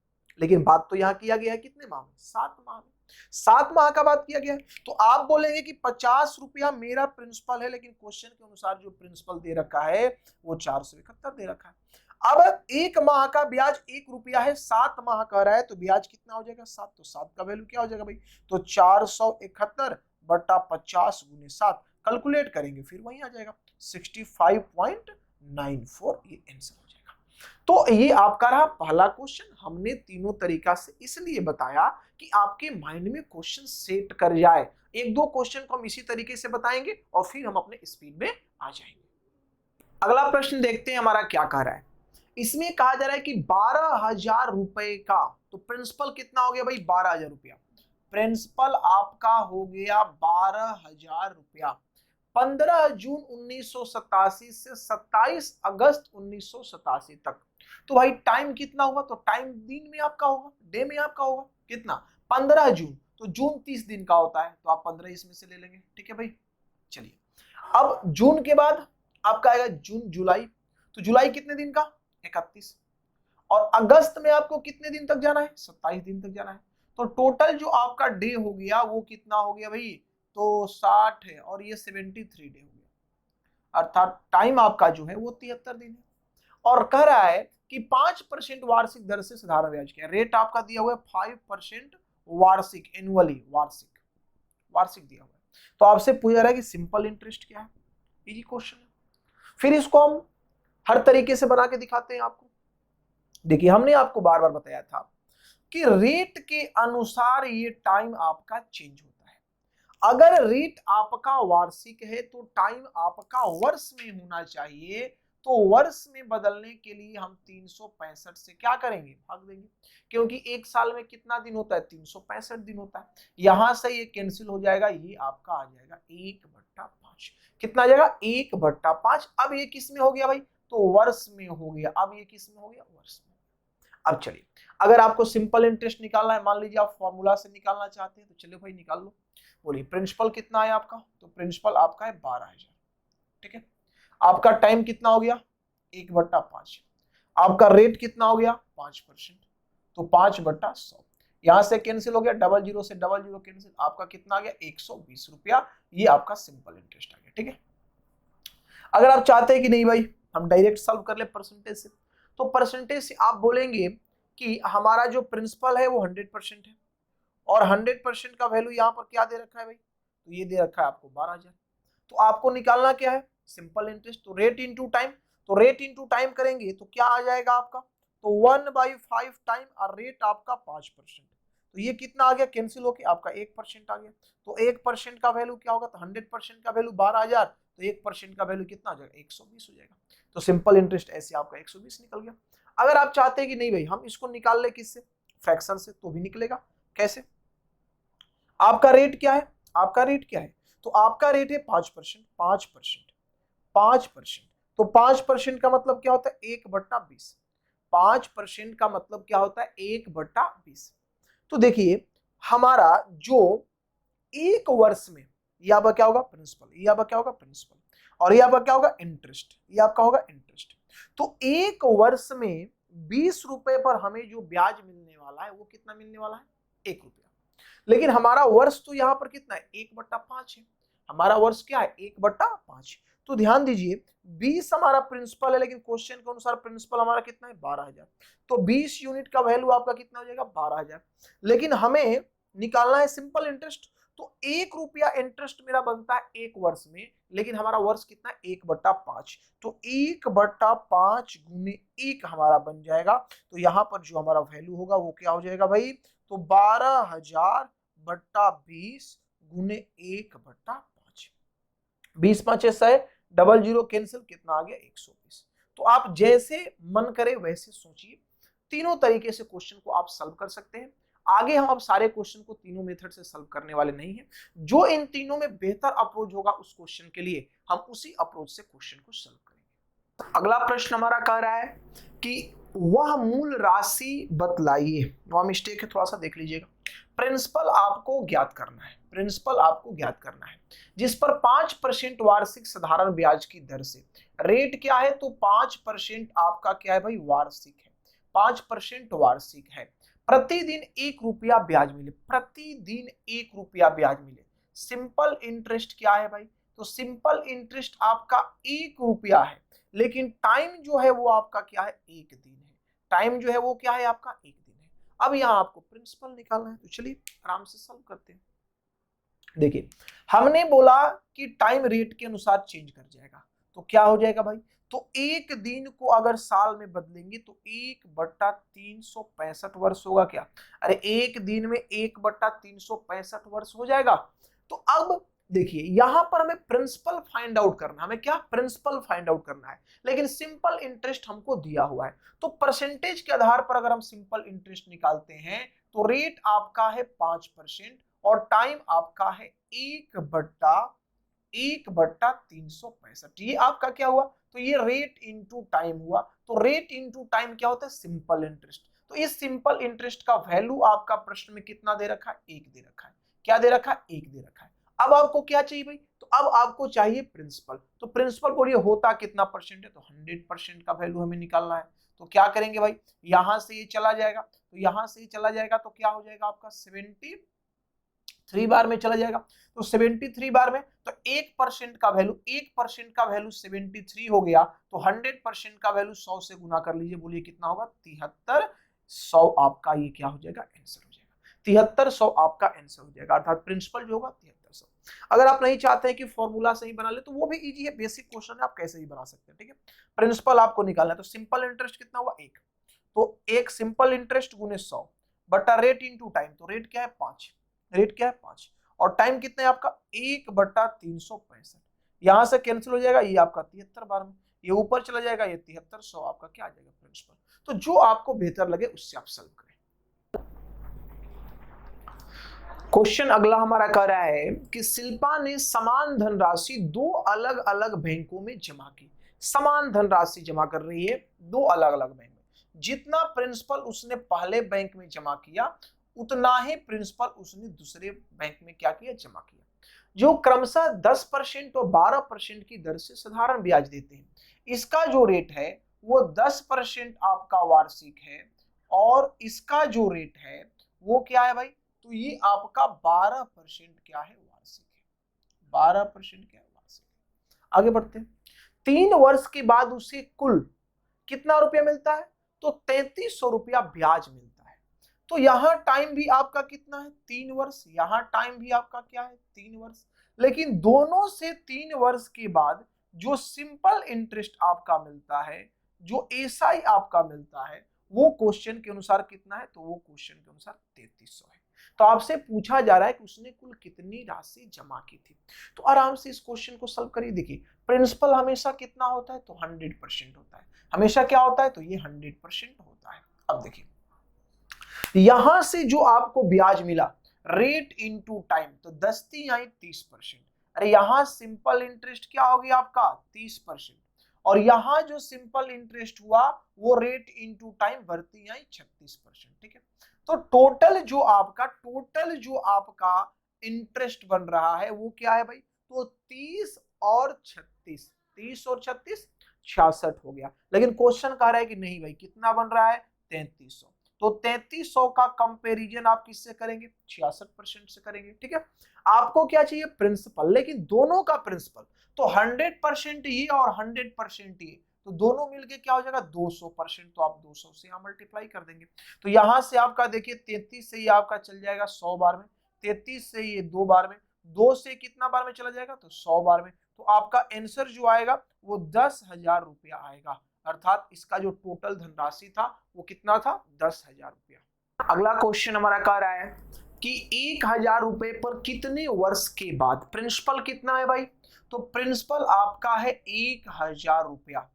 लेकिन बात तो यहां किया गया है कितने माह में, 7 माह में, 7 माह का बात किया गया है। तो आप बोलेंगे कि 50 रुपया मेरा प्रिंसिपल है, लेकिन क्वेश्चन के अनुसार जो प्रिंसिपल दे रखा है वो 471 दे रखा है। अब 1 माह का ब्याज 1 रुपया है, 7 माह का रहा है तो ब्याज कितना हो जाएगा 7, तो 7 का वैल्यू क्या हो जाएगा भाई, तो 471 बटा 50 गुने 7, कैलकुलेट करेंगे फिर वही आ जाएगा 65.94, ये आंसर हो जाएगा। तो ये आपका रहा पहला क्वेश्चन। हमने तीनों तरीका से इसलिए बताया कि आपके माइंड में क्वेश्चन सेट कर जाए। 1-2 क्वेश्चन को हम इसी तरीके से बताएंगे और फिर हम अपने स्पीड में आ जाएंगे। अगला प्रश्न देखते हैं हमारा क्या कह रहा है। इसमें कहा जा रहा है कि 12,000 रुपए का, तो प्रिंसिपल कितना हो गया भाई 12,000 रुपया, प्रिंसिपल आपका हो गया 12,000 रुपया 15 जून 1987 से 27 अगस्त 1987 तक। तो भाई टाइम कितना होगा, तो टाइम दिन में आपका होगा, डे में आपका होगा कितना 15 जून, तो जून 30 दिन का होता है, तो आप 15 इसमें से ले लेंगे। ठीक है भाई, चलिए अब जून के बाद आपका आएगा जून जुलाई, तो जुलाई कितने दिन का, 31, और अगस्त में आपको कितने दिन तक जाना है, 27 दिन तक जाना है। तो टोटल जो आपका डे हो गया वो कितना हो गया भाई, तो 60 है और ये 73 डे हो गया, अर्थात टाइम आपका जो है वो 73 दिन है। और कह रहा है कि 5% वार्षिक दर से साधारण ब्याज क्या रेट आपका दिया हुआ है, 5% वार्षिक, एनुअली, वार्षिक, वार्षिक दिया हुआ है। तो आपसे पूछा रहा है कि सिंपल इंटरेस्ट क्या है, इजी क्वेश्चन है। फिर इसको हम हर तरीके से बना के दिखाते हैं आपको। देखिए हमने आपको बार बार बताया था कि रेट के अनुसार ये टाइम आपका चेंज होता है। अगर रेट आपका वार्षिक है तो टाइम आपका वर्ष में होना चाहिए, तो वर्ष में बदलने के लिए हम 365 से क्या करेंगे, भाग देंगे, क्योंकि एक साल में कितना दिन होता है, 365 दिन होता है। यहां से ये कैंसिल हो जाएगा, ये आपका आ जाएगा 1/5। कितना आ जाएगा, 1/5। अब ये किस में हो गया भाई, तो वर्ष में हो गया। अब ये किस में हो गया, वर्ष में। अब चलिए अगर आपको सिंपल इंटरेस्ट निकालना है, मान लीजिए आप फॉर्मूला से निकालना चाहते हैं, तो चलिए भाई निकाल लो। बोलिए प्रिंसिपल कितना है आपका, तो प्रिंसिपल आपका है 12,000। ठीक है, आपका टाइम कितना हो गया, 1/5। आपका रेट कितना हो गया, 5%, तो 5/100। यहां से कैंसिल हो गया, 00 से 00 कैंसिल, आपका कितना आ गया, 120 रुपया। ये आपका सिंपल इंटरेस्ट आ गया। ठीक है, अगर आप चाहते हैं कि नहीं भाई हम डायरेक्ट सॉल्व कर ले परसेंटेज से, तो परसेंटेज से आप बोलेंगे कि हमारा जो प्रिंसिपल है वो 100% है, और 100% का वैल्यू यहाँ पर क्या दे रखा है भाई, तो ये दे रखा है आपको 12,000। तो आपको निकालना क्या है, सिंपल इंटरेस्ट, तो रेट इंटू टाइम। तो रेट इंटू टाइम करेंगे तो क्या आ जाएगा आपका, तो 1/5 टाइम, और रेट आपका 5%, तो ये कितना आ गया, कैंसिल होके आपका 1% आ गया। तो 1% का वैल्यू क्या होगा, तो 100% का वैल्यू 12,000, तो 1% का वैल्यू कितना आ जाएगा, 120 हो जाएगा। तो सिंपल इंटरेस्ट ऐसे आपका 120 निकल गया। अगर आप चाहते हैं कि नहीं भाई हम इसको निकाल ले किससे, फ्रैक्शन से, तो भी निकलेगा। कैसे, आपका रेट क्या है, आपका रेट क्या है, तो आपका रेट है 5%, 5%, 5%, तो 5% का मतलब क्या होता है, 1/20। 5% का मतलब क्या होता है, 1/20। तो देखिए हमारा जो एक वर्ष में, ये आपका क्या होगा, प्रिंसिपल, ये आपका क्या होगा, प्रिंसिपल, और ये आपका क्या होगा, इंटरेस्ट, ये आपका होगा इंटरेस्ट। तो एक वर्ष में 20 रुपए पर हमें जो ब्याज मिलने वाला है वो कितना मिलने वाला है, 1 रुपया। लेकिन हमारा वर्ष तो यहाँ पर कितना है, 1/5 है। हमारा वर्ष क्या है, 1/5। तो ध्यान दीजिए 20 हमारा प्रिंसिपल है, लेकिन क्वेश्चन के अनुसार प्रिंसिपल हमारा कितना है, 12,000। तो 20 यूनिट का वैल्यू आपका कितना हो जाएगा, 12,000। लेकिन हमें निकालना है सिंपल इंटरेस्ट, तो 1 रुपया इंटरेस्ट मेरा बनता है एक वर्ष में, लेकिन हमारा वर्ष कितना है, 1/5। तो 1/5 गुने 1 हमारा बन जाएगा। तो यहाँ पर जो हमारा वैल्यू होगा वो क्या हो जाएगा भाई, तो 12,000/20 गुने 1/5। 20×5 = 100, 00 कैंसिल, कितना आ गया, 120। तो आप जैसे मन करे वैसे सोचिए, तीनों तरीके से क्वेश्चन को आप सॉल्व कर सकते हैं। आगे हम अब सारे क्वेश्चन को तीनों मेथड से सॉल्व करने वाले नहीं हैं। जो इन तीनों में बेहतर अप्रोच होगा उस क्वेश्चन के लिए हम उसी अप्रोच से क्वेश्चन को सॉल्व करेंगे। अगला प्रश्न हमारा कह रहा है कि वह मूल राशि बतलाइए, वहां मिस्टेक है, थोड़ा सा देख लीजिएगा। प्रिंसिपल आपको ज्ञात करना है, प्रिंसिपल आपको ज्ञात करना है, जिस पर 5% वार्षिक साधारण ब्याज की दर से, रेट क्या है, तो 5% आपका क्या है भाई, वार्षिक है, 5% वार्षिक है, प्रतिदिन 1 रुपया ब्याज मिले, प्रतिदिन 1 रुपया ब्याज मिले। सिंपल इंटरेस्ट क्या है भाई, तो सिंपल इंटरेस्ट आपका 1 रुपया है, लेकिन टाइम जो है वो आपका क्या है, 1 दिन है। टाइम जो है वो क्या है आपका, 1 दिन है। अब यहाँ आपको प्रिंसिपल निकालना है, तो चलिए आराम से सॉल्व करते हैं। देखिए हमने बोला कि टाइम रेट के अनुसार चेंज कर जाएगा, तो क्या हो जाएगा भाई, तो एक दिन को अगर साल में बदलेंगे तो 1/365 वर्ष होगा क्या, अरे एक दिन में 1/365 वर्ष हो जाएगा। तो अब देखिए यहां पर हमें प्रिंसिपल फाइंड आउट करना है, हमें क्या, प्रिंसिपल फाइंड आउट करना है, लेकिन सिंपल इंटरेस्ट हमको दिया हुआ है। तो परसेंटेज के आधार पर अगर हम सिंपल इंटरेस्ट निकालते हैं तो रेट आपका है 5% और टाइम आपका है 1/365। ये आपका क्या हुआ, तो ये रेट इनटू टाइम हुआ। तो रेट इनटू टाइम क्या होता है, सिंपल इंटरेस्ट। तो इस सिंपल इंटरेस्ट का वैल्यू आपका प्रश्न में कितना दे रखा है, 1 दे रखा है। क्या दे रखा है, 1 दे रखा है। अब आपको क्या चाहिए भाई, तो अब आपको चाहिए प्रिंसिपल। तो प्रिंसिपल बोलिए होता कितना परसेंट है, तो 100% का वैल्यू हमें निकालना है। तो क्या करेंगे भाई, यहां से ये चला जाएगा, तो यहां से ये चला जाएगा, तो क्या हो जाएगा आपका 73 बार में चला जाएगा। तो 73 बार में तो 1% का वैल्यू, 1% का वैल्यू 73 हो गया, तो 100% का वैल्यू 100 से गुना कर लीजिए, बोलिए कितना होगा 73। 100 आपका ये क्या हो जाएगा, आंसर हो जाएगा 7300 आपका आंसर हो जाएगा, अर्थात प्रिंसिपल जो होगा 7300। अगर आप नहीं चाहते हैं कि फॉर्मूला से ही बना ले तो वो भी इजी है, बेसिक क्वेश्चन है, आप कैसे ही बना सकते हैं, ठीक है। प्रिंसिपल आपको निकालना है, तो सिंपल इंटरेस्ट कितना हुआ 1, तो 1 सिंपल इंटरेस्ट गुने 100 बटा रेट इंटू टाइम, तो रेट क्या है 5, रेट क्या है 5, और टाइम कितना है आपका 1/365। यहां से कैंसिल हो जाएगा, ये आपका 73 बार में, ये ऊपर चला जाएगा, ये 7300 आपका क्या आ जाएगा प्रिंसिपल। तो जो आपको बेहतर लगे उससे आप सॉल्व करें। क्वेश्चन अगला हमारा कह रहा है कि शिल्पा ने समान धनराशि 2 अलग अलग बैंकों में जमा की। समान धनराशि जमा कर रही है 2 अलग अलग बैंक में, जितना प्रिंसिपल उसने पहले बैंक में जमा किया उतना ही प्रिंसिपल उसने दूसरे बैंक में क्या किया, जमा किया, जो क्रमशः 10% और 12% की दर से साधारण ब्याज देते हैं। इसका जो रेट है वो 10% आपका वार्षिक है, और इसका जो रेट है वो क्या है भाई, तो ये आपका 12% क्या है, वार्षिक है, 12% क्या है, वार्षिक है। आगे बढ़ते हैं। 3 वर्ष के बाद उसे कुल कितना रुपया मिलता है, तो 3300 रुपया ब्याज मिलता है। तो यहां टाइम भी आपका कितना है, 3 वर्ष, यहां टाइम भी आपका क्या है, 3 वर्ष। लेकिन दोनों से 3 वर्ष के बाद जो सिंपल इंटरेस्ट आपका मिलता है, जो एसआई आपका मिलता है, वो क्वेश्चन के अनुसार कितना है, तो वो क्वेश्चन के अनुसार 3300 है। तो आपसे पूछा जा रहा है कि उसने कुल कितनी राशि जमा की थी। तो आराम से इस क्वेश्चन को सॉल्व करिए। देखिए प्रिंसिपल हमेशा कितना होता है, तो 100% होता है, हमेशा क्या होता है, तो ये 100% होता है। अब देखिए यहां से जो आपको ब्याज मिला रेट इनटू टाइम, तो 10 × 30%। अरे यहां सिंपल इंटरेस्ट क्या हो गया आपका 30%, और यहां जो सिंपल इंटरेस्ट हुआ वो रेट इनटू टाइम बढ़ती आई 36%, ठीक है। तो टोटल जो आपका इंटरेस्ट बन रहा है वो क्या है भाई, तो 30 और 36, 30 और 36 66 हो गया। लेकिन क्वेश्चन कह रहा है कि नहीं भाई कितना बन रहा है 3300, तो 3300 का कंपैरिजन आप किससे करेंगे, 66% से करेंगे, ठीक है। आपको क्या चाहिए प्रिंसिपल, लेकिन दोनों का प्रिंसिपल, तो 100% ये और 100% ये, तो दोनों मिलके क्या हो जाएगा 200%, तो आप 200 से यहाँ मल्टीप्लाई कर देंगे। तो यहां से आपका देखिए 33 से ये आपका चल जाएगा 100 बार में, 33 से ये 2 बार में, 2 से कितना बार में चला जाएगा, तो 100 बार में। तो आपका आंसर जो आएगा वो 10,000 रुपया आएगा, अर्थात इसका जो टोटल धनराशि था वो कितना था 10,000 रुपया। अगला क्वेश्चन हमारा कह रहा है कि 1,000 रुपए पर कितने वर्ष के बाद, प्रिंसिपल कितना है भाई, तो प्रिंसिपल आपका है 1,000 रुपया,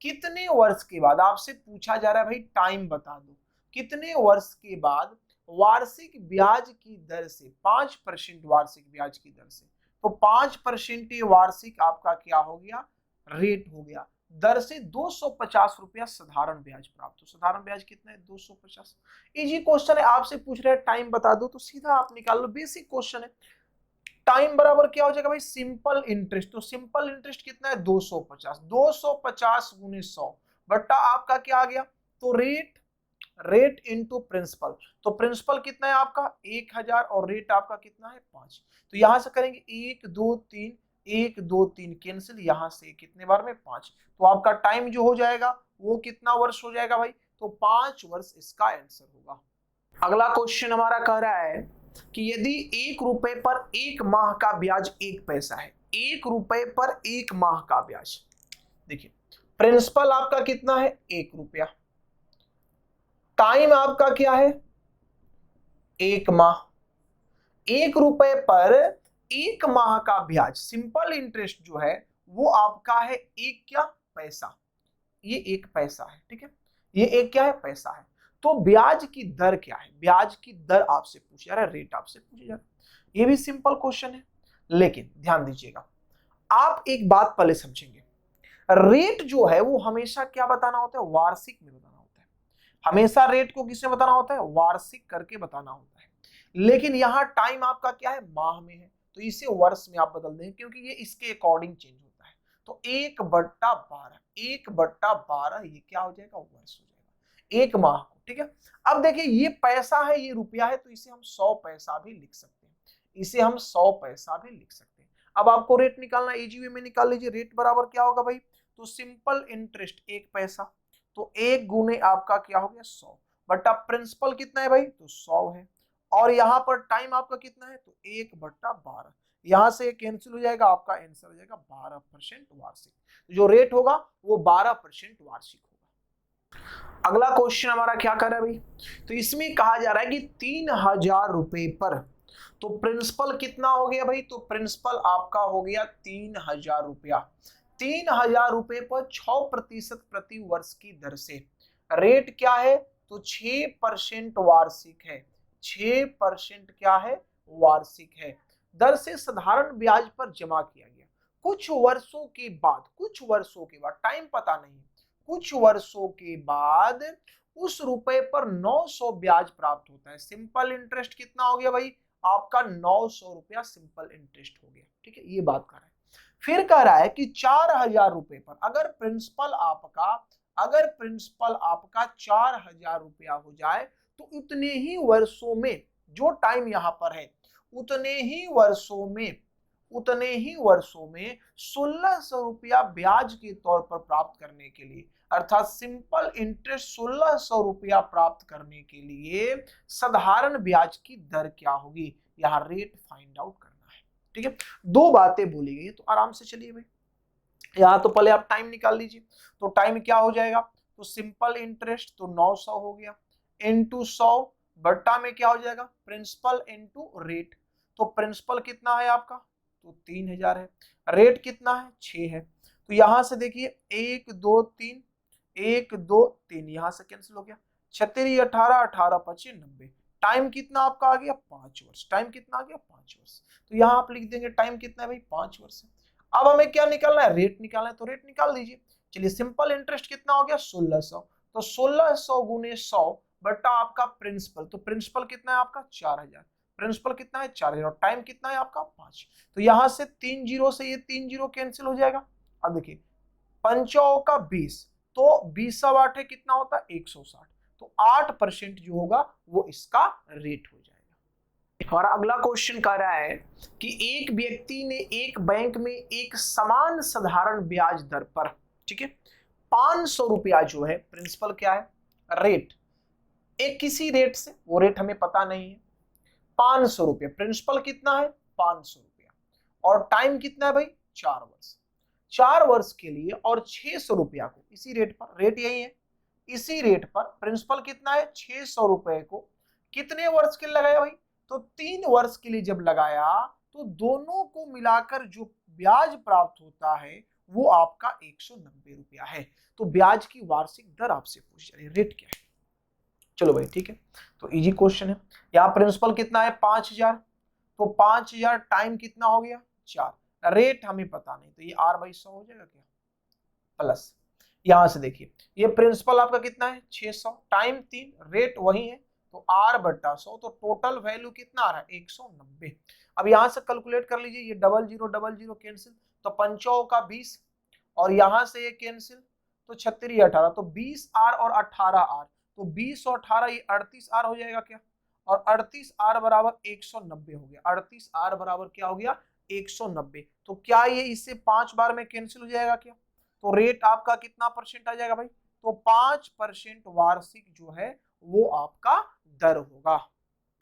कितने वर्ष के बाद आपसे पूछा जा रहा है भाई, टाइम बता दो, कितने वर्ष के बाद वार्षिक ब्याज की दर से 5% वार्षिक ब्याज की दर से, तो 5% वार्षिक आपका क्या हो गया, रेट हो गया, दर से 250 रुपया साधारण ब्याज प्राप्त। तो साधारण ब्याज कितना है 250। इजी क्वेश्चन है, आपसे पूछ रहे हैं टाइम बता दो, तो सीधा आप निकाल लो, बेसिक क्वेश्चन है। टाइम बराबर क्या हो जाएगा भाई, सिंपल इंटरेस्ट, तो सिंपल इंटरेस्ट कितना है 250, 250 गुने 100 बट्टा आपका क्या आ गया, तो रेट इनटू प्रिंसिपल, तो प्रिंसिपल कितना है आपका 1,000 और रेट आपका कितना है 5। तो यहां से करेंगे 1 2 3, 1 2 3 कैंसिल, यहां से कितने बार में 5, तो आपका टाइम जो हो जाएगा वो कितना वर्ष हो जाएगा भाई, तो 5 वर्ष इसका आंसर होगा। अगला क्वेश्चन हमारा कह रहा है कि यदि 1 रुपए पर 1 माह का ब्याज 1 पैसा है, 1 रुपए पर 1 माह का ब्याज, देखिए प्रिंसिपल आपका कितना है 1 रुपया, टाइम आपका क्या है 1 माह, 1 रुपए पर 1 माह का ब्याज, सिंपल इंटरेस्ट जो है वो आपका है 1 क्या पैसा, ये 1 पैसा है, ठीक है, ये 1 क्या है पैसा है। तो ब्याज की दर क्या है, ब्याज की दर आपसे पूछा जा रहा है, रेट आपसे पूछा जा रहा है, ये भी सिंपल क्वेश्चन है। लेकिन ध्यान दीजिएगा, आप एक बात पहले समझेंगे, रेट जो है वो हमेशा क्या बताना होता है, वार्षिक में बताना होता है, हमेशा रेट को किसमें बताना होता है, वार्षिक करके बताना होता है। लेकिन यहाँ टाइम आपका क्या है, माह में है, तो इसे वर्ष में आप बदल देंगे क्योंकि ये इसके अकॉर्डिंग चेंज होता है। तो 1/12, 1/12 ये क्या हो जाएगा, वर्ष हो जाएगा एक माह को। ठीक है, अब देखिए ये पैसा है, ये रुपया है, तो इसे हम 100 पैसा भी लिख सकते हैं, इसे हम 100 पैसा भी लिख सकते हैं। अब आपको रेट निकालना, इजी वे में निकाल लीजिए। रेट बराबर क्या होगा भाई, तो सिंपल इंटरेस्ट 1 पैसा, तो 1 गुने आपका क्या हो गया 100, बटा प्रिंसिपल कितना है भाई, तो 100 है, और यहाँ पर टाइम आपका कितना है, तो 1/12, यहां से कैंसिल हो जाएगा, आपका आंसर हो जाएगा 12% वार्षिक। जो रेट होगा वो 12% वार्षिक होगा। अगला क्वेश्चन हमारा क्या कर रहा है भाई, तो इसमें कहा जा रहा है कि 3000 रुपए पर, तो प्रिंसिपल कितना हो गया भाई, तो प्रिंसिपल आपका हो गया 3000 रुपया। 3000 रुपए पर 6% प्रति वर्ष की दर से, रेट क्या है, तो 6% वार्षिक है, 6% क्या है, वार्षिक है, दर से साधारण ब्याज पर जमा किया गया। कुछ वर्षों के बाद, कुछ वर्षों के बाद, टाइम पता नहीं, कुछ वर्षों के बाद उस रुपए पर 900 ब्याज प्राप्त होता है। सिंपल इंटरेस्ट कितना हो गया भाई, आपका 900 रुपया सिंपल इंटरेस्ट हो गया। ठीक है, ये बात कर रहा है। फिर कह रहा है कि 4000 रुपए पर अगर प्रिंसिपल आपका 4000 रुपया हो जाए, तो उतने ही वर्षों में, जो टाइम यहां पर है, उतने ही वर्षों में 1600 रुपया ब्याज के तौर पर प्राप्त करने के लिए, अर्थात सिंपल इंटरेस्ट 1600 रुपया प्राप्त करने के लिए साधारण ब्याज की दर क्या होगी, यहां रेट फाइंड आउट करना है। ठीक है, दो बातें बोली गई, तो आराम से चलिए भाई। यहां तो पहले आप टाइम निकाल लीजिए, तो टाइम क्या हो जाएगा, तो सिंपल इंटरेस्ट तो 900 हो गया, इंटू 100 बट्टा में क्या हो जाएगा, प्रिंसिपल इंटू रेट, तो प्रिंसिपल कितना है आपका, तो 3000 है, रेट कितना है 6 है, तो यहां से देखिए 1 2 3, 1 2 3 यहां से कैंसिल हो गया, 36 18 18 25 90, टाइम कितना आपका आ गया 5 वर्ष, टाइम कितना आ गया 5 वर्ष, तो यहां आप लिख देंगे टाइम कितना है भाई 5 वर्ष है। अब हमें क्या निकालना है, रेट निकालना है, तो रेट निकाल दीजिए। चलिए, सिंपल इंटरेस्ट कितना हो गया 1600, तो 1600 गुने 100 बटा आपका प्रिंसिपल, तो प्रिंसिपल कितना है आपका 4000, प्रिंसिपल कितना है 4000, और टाइम कितना है आपका 5, तो यहां से 3 जीरो से ये 3 जीरो कैंसिल हो जाएगा। अब देखिए 5 का 20, तो 20/8 कितना होता है 160, तो 8% जो होगा वो इसका रेट हो जाएगा। हमारा अगला क्वेश्चन कह रहा है कि एक व्यक्ति ने एक बैंक में एक समान साधारण ब्याज दर पर, ठीक है, 500 रुपया जो है, प्रिंसिपल क्या है, रेट, एक किसी रेट से, वो रेट हमें पता नहीं है, 500 रुपया, प्रिंसिपल कितना है 500 रुपया, और टाइम कितना है भाई 4 वर्ष, 4 वर्ष के लिए, और 600 रुपया को इसी रेट पर, रेट यही है, इसी रेट पर प्रिंसिपल कितना है 600 रुपए को कितने वर्ष के लिए लगाया भाई, तो 3 वर्ष के लिए जब लगाया, तो दोनों को मिलाकर जो ब्याज प्राप्त होता है वो आपका 190 रुपया है। तो ब्याज की वार्षिक दर आपसे पूछ रही है, रेट क्या है। चलो भाई ठीक है, तो इजी क्वेश्चन है। यहाँ प्रिंसिपल कितना है 5000, तो 5000 टाइम कितना हो गया 4, रेट हमें पता नहीं, तो ये R/100 हो जाएगा क्या, प्लस यहां से देखिए ये प्रिंसिपल आपका कितना है 600, टाइम 3, रेट वही है, तो R/100, तो टोटल वैल्यू कितना आ रहा है 190। अब यहां से कैलकुलेट कर लीजिए, ये 0000 कैंसिल, तो 5 का 20, और यहां से ये कैंसिल, तो 36 18, तो 20R और 18R, तो 20 और 18 ये 38R हो जाएगा क्या, और 38R बराबर 190 हो गया, 38R बराबर क्या हो गया 190, तो क्या ये इससे 5 बार में कैंसिल हो जाएगा क्या, तो रेट आपका कितना परसेंट आ जाएगा भाई, तो 5% वार्षिक जो है वो आपका दर होगा।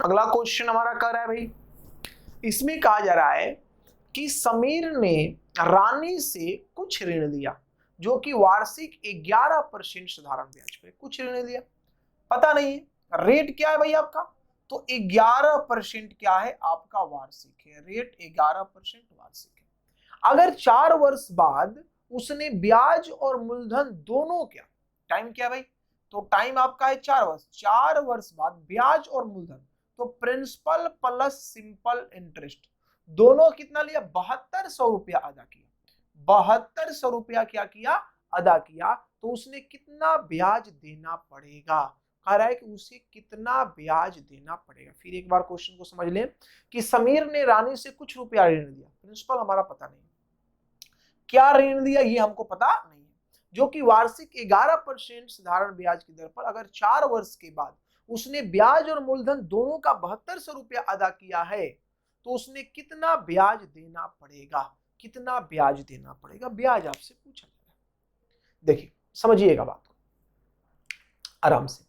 अगला क्वेश्चन हमारा कह रहा है भाई, इसमें कहा जा रहा है कि समीर ने रानी से कुछ ऋण लिया जो कि वार्षिक 11% साधारण ब्याज पे, कुछ ऋण लिया, पता नहीं है रेट क्या है भाई आपका, तो 11% क्या है आपका वार्षिक है, रेट 11% वार्षिक है। अगर 4 वर्ष बाद उसने ब्याज और मूलधन दोनों क्या, टाइम क्या भाई, तो टाइम आपका है 4 वर्ष, 4 वर्ष बाद ब्याज और मूलधन, तो प्रिंसिपल प्लस सिंपल इंटरेस्ट दोनों कितना लिया 7200 रुपया अदा किया, 7200 रुपया क्या किया अदा किया, तो उसने कितना ब्याज देना पड़ेगा, कह रहा है कि उसे कितना ब्याज देना पड़ेगा। फिर एक बार क्वेश्चन को समझ लें कि समीर ने रानी से कुछ रुपया ऋण दिया, प्रिंसिपल हमारा पता नहीं, क्या ऋण दिया ये हमको पता नहीं है, जो कि वार्षिक 11% साधारण ब्याज की दर पर, अगर 4 वर्ष के बाद उसने ब्याज और मूलधन दोनों का 7200 रुपया अदा किया है तो उसने कितना ब्याज देना पड़ेगा, कितना ब्याज देना पड़ेगा, ब्याज आपसे पूछा जाएगा। देखिए समझिएगा बात को आराम से।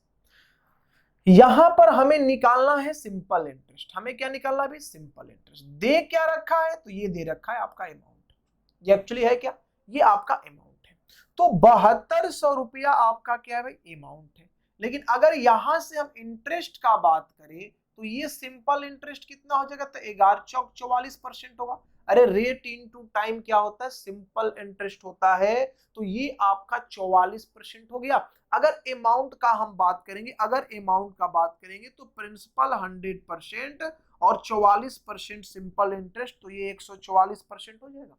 यहां पर हमें निकालना है सिंपल इंटरेस्ट। हमें क्या निकालना है भाई, सिंपल इंटरेस्ट। दे क्या रखा है, तो ये दे रखा है आपका अमाउंट, ये एक्चुअली है क्या, ये आपका अमाउंट है। तो 7200 रुपया आपका क्या है भाई, अमाउंट है। लेकिन अगर यहां से हम इंटरेस्ट का बात करें तो ये सिंपल इंटरेस्ट कितना हो जाएगा, तो 11 चौक 44% होगा। अरे रेट इनटू टाइम क्या होता है, सिंपल इंटरेस्ट होता है, तो ये आपका 44% हो गया। अगर अमाउंट का हम बात करेंगे, अगर अमाउंट का बात करेंगे तो प्रिंसिपल 100% और 44% सिंपल इंटरेस्ट, तो ये 144% हो जाएगा।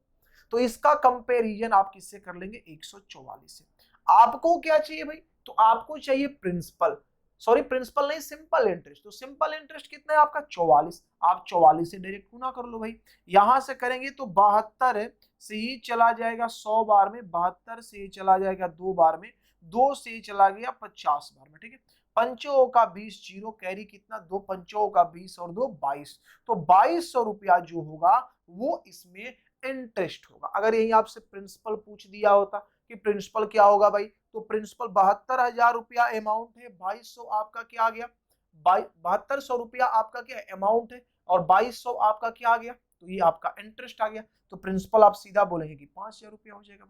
तो इसका कंपैरिजन आप किससे कर लेंगे, 144 से। आपको क्या चाहिए भाई, तो आपको चाहिए प्रिंसिपल, सॉरी प्रिंसिपल नहीं, सिंपल इंटरेस्ट। तो सिंपल इंटरेस्ट कितना है आपका 44, आप 44 से डायरेक्ट गुना कर लो भाई। यहां से करेंगे तो 72 से ही चला जाएगा 100 बार में, 72 से ही चला जाएगा 2 बार में, 2 से ही चला गया 50 बार में, ठीक है। पंचों का 20, जीरो कैरी कितना, 2 पंचों का 20 और 2 22, तो 2200 रुपया जो होगा वो इसमें इंटरेस्ट होगा। अगर यही आपसे प्रिंसिपल पूछ दिया होता कि प्रिंसिपल क्या होगा भाई, तो प्रिंसिपल 72,000 रुपया अमाउंट है, 2200 आपका क्या आ गया, 7200 रुपया आपका क्या अमाउंट है और 2200 आपका क्या आ गया, तो ये आपका इंटरेस्ट आ गया। तो प्रिंसिपल आप सीधा बोलेंगे कि 5000 रुपया हो जाएगा,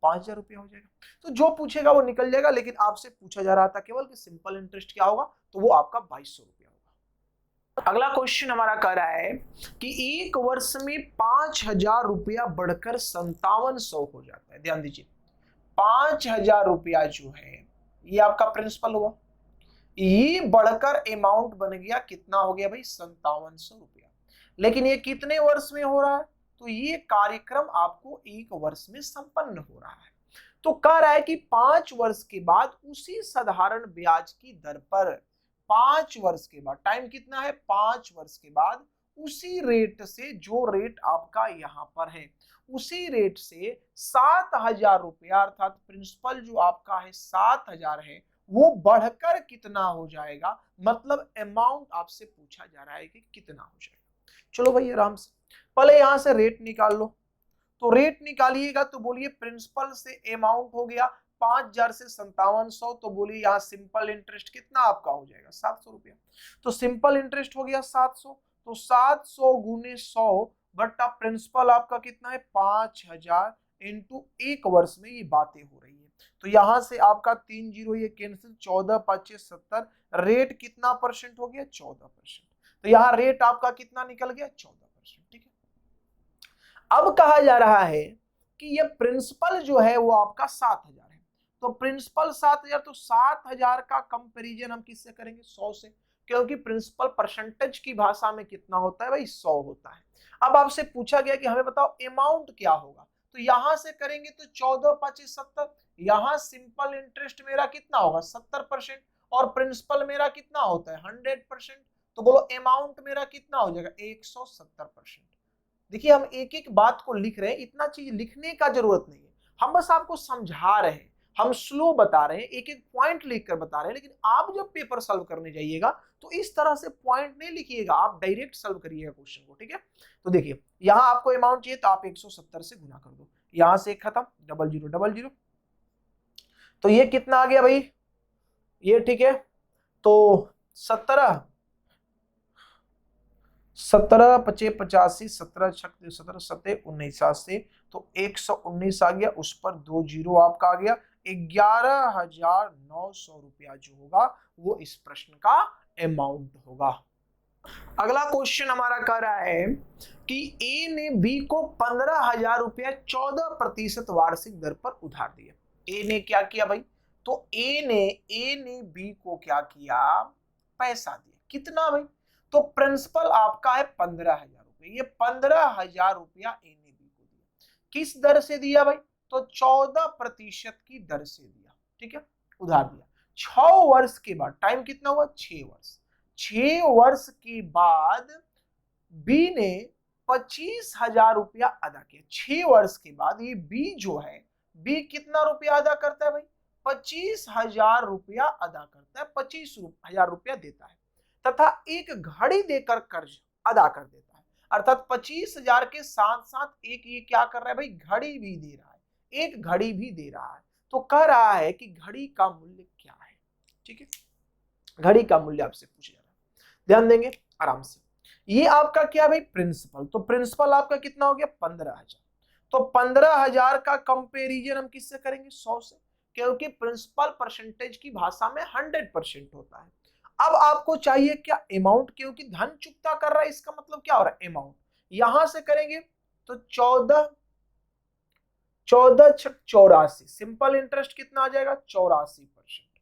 5000 रुपया हो जाएगा। तो जो पूछेगा वो निकल जाएगा, लेकिन आपसे पूछा जा रहा था केवल कि सिंपल इंटरेस्ट क्या होगा, तो वो आपका 2200 रुपया होगा। अगला क्वेश्चन हमारा कह रहा है कि एक वर्ष में 5000 रुपया बढ़कर 5700 हो जाता है। ध्यान दीजिए, 5000 रुपया जो है ये आपका प्रिंसिपल हुआ, ये बढ़कर अमाउंट बन गया कितना हो गया भाई, 5700 रुपया। लेकिन ये कितने वर्ष में हो रहा है, तो ये कार्यक्रम आपको एक वर्ष में संपन्न हो रहा है। तो कह रहा है कि 5 वर्ष के बाद उसी साधारण ब्याज की दर पर, 5 वर्ष के बाद, टाइम कितना है 5 वर्ष के बाद, उसी रेट से, जो रेट आपका यहां पर है उसी रेट से 7000 रुपया, अर्थात प्रिंसिपल जो आपका है 7000 है, वो बढ़कर कितना हो जाएगा, मतलब अमाउंट आपसे पूछा जा रहा है कि कितना हो जाएगा। चलो भाई आराम से पहले यहां से रेट निकाल लो। तो रेट निकालिएगा तो बोलिए प्रिंसिपल से अमाउंट हो गया 5000 से 5700, तो बोलिए यहाँ सिंपल इंटरेस्ट कितना आपका हो जाएगा 700 रुपया। तो सिंपल इंटरेस्ट हो गया 700, तो 700 गुने 100 बट्टा प्रिंसिपल आपका कितना है 5000 इंटू एक वर्ष में ये बातें हो रही है। तो यहां से आपका 3 जीरो ये कैंसिल, 14 5 70, रेट कितना परसेंट हो गया 14%। तो यहाँ रेट आपका कितना निकल गया 14%, ठीक है। अब कहा जा रहा है कि ये प्रिंसिपल जो है वो आपका 7000 है, तो प्रिंसिपल 7000, तो 7000 का कंपैरिजन हम किससे करेंगे 100 से, क्योंकि प्रिंसिपल परसेंटेज की भाषा में कितना होता है भाई 100 होता है। अब आपसे पूछा गया कि हमें बताओ अमाउंट क्या होगा, तो यहां से करेंगे तो 14 25 70, यहां सिंपल इंटरेस्ट मेरा कितना होगा 70% और प्रिंसिपल मेरा कितना होता है 100%, तो बोलो अमाउंट मेरा कितना हो जाएगा 170%। देखिए हम एक एक बात को लिख रहे हैं, इतना चीज लिखने का जरूरत नहीं है, हम बस आपको समझा रहे हैं, हम स्लो बता रहे हैं, एक एक पॉइंट लिखकर बता रहे हैं। लेकिन आप जब पेपर सॉल्व करने जाइएगा तो इस तरह से पॉइंट नहीं लिखिएगा, आप डायरेक्ट सॉल्व करिएगा क्वेश्चन को, ठीक है। तो देखिए यहां आपको अमाउंट चाहिए तो आप 170 से गुना कर दो, यहां से एक खत्म, 0000, तो ये कितना आ गया भाई, ये ठीक है। तो 17 17 पचे 85, 17 छक 17 सते 19, तो 119 आ गया, उस पर 2 जीरो आपका आ गया, 11,900 रुपया जो होगा वो इस प्रश्न का अमाउंट होगा। अगला क्वेश्चन हमारा कह रहा है कि ए ने बी को 15,000 रुपया 14% वार्षिक दर पर उधार दिया। ए ने क्या किया भाई, तो ए ने बी को क्या किया, पैसा दिया, कितना भाई, तो प्रिंसिपल आपका है 15,000 रुपये, ये 15,000 रुपया ए ने बी को दिया, किस दर से दिया भाई, तो 14% की दर से दिया, ठीक है, उधार दिया। 6 वर्ष के बाद, टाइम कितना हुआ 6 वर्ष, 6 वर्ष के बाद बी ने 25,000 रुपया अदा किया। 6 वर्ष के बाद ये बी जो है, बी कितना रुपया अदा करता है भाई, 25,000 रुपया अदा करता है, 25,000 रुपया देता है तथा एक घड़ी देकर कर्ज अदा कर देता है। अर्थात 25,000 के साथ साथ एक ये क्या कर रहा है भाई, घड़ी भी दे रहा है, एक घड़ी भी दे रहा है। तो कह रहा है कि घड़ी का मूल्य क्या है। ठीक है, घड़ी का मूल्य आपसे पूछा जा रहा है, ध्यान देंगे आराम से। ये आपका क्या भाई, प्रिंसिपल। तो प्रिंसिपल आपका कितना हो गया 15,000। तो 15,000 का कंपेरिजन हम किससे करेंगे, 100 से, क्योंकि प्रिंसिपल परसेंटेज की भाषा में 100% होता है। अब आपको चाहिए क्या, अमाउंट, क्योंकि धन चुकता कर रहा है, इसका मतलब क्या हो रहा है, अमाउंट। यहां से करेंगे तो 14 84, सिंपल इंटरेस्ट कितना आ जाएगा 84%,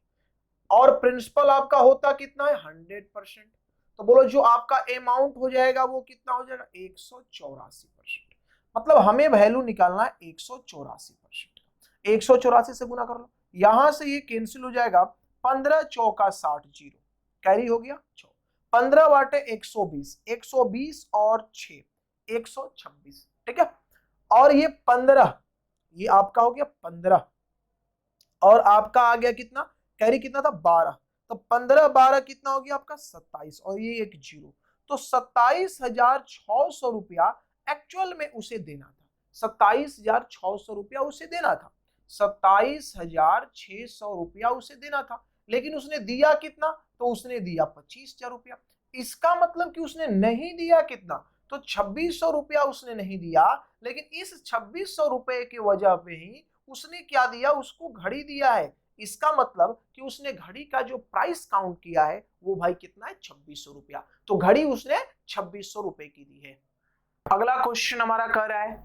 और प्रिंसिपल आपका होता कितना है 100%। तो बोलो जो आपका अमाउंट हो जाएगा वो कितना हो जाएगा 184%। मतलब हमें वैल्यू निकालना है 184%। 184 से गुना कर लो, यहां से ये कैंसिल हो जाएगा, 15 चौका 60, जीरो कैरी हो गया 6, 15 बाटे 120, 120 और 6 126। ठीक है, और ये 15, ये आपका हो गया 15, और आपका आ गया कितना, कैरी कितना था 12, तो 15 12 कितना हो गया आपका 27, और ये एक जीरो। तो 27,600 रुपया एक्चुअल में उसे देना था, 27,600 रुपया उसे देना था, 27,600 रुपया उसे देना था, लेकिन उसने दिया कितना, तो उसने दिया 25,000 रुपया। इसका मतलब कि उसने नहीं दिया कितना, तो 2600 रुपया उसने नहीं दिया, लेकिन इस 2600 रुपए की वजह पे ही उसने क्या दिया, उसको घड़ी दिया है। इसका मतलब कि उसने घड़ी का जो प्राइस काउंट किया है वो भाई कितना है 2600 रुपया, तो घड़ी उसने 2600 रुपए की दी है। अगला क्वेश्चन हमारा कह रहा है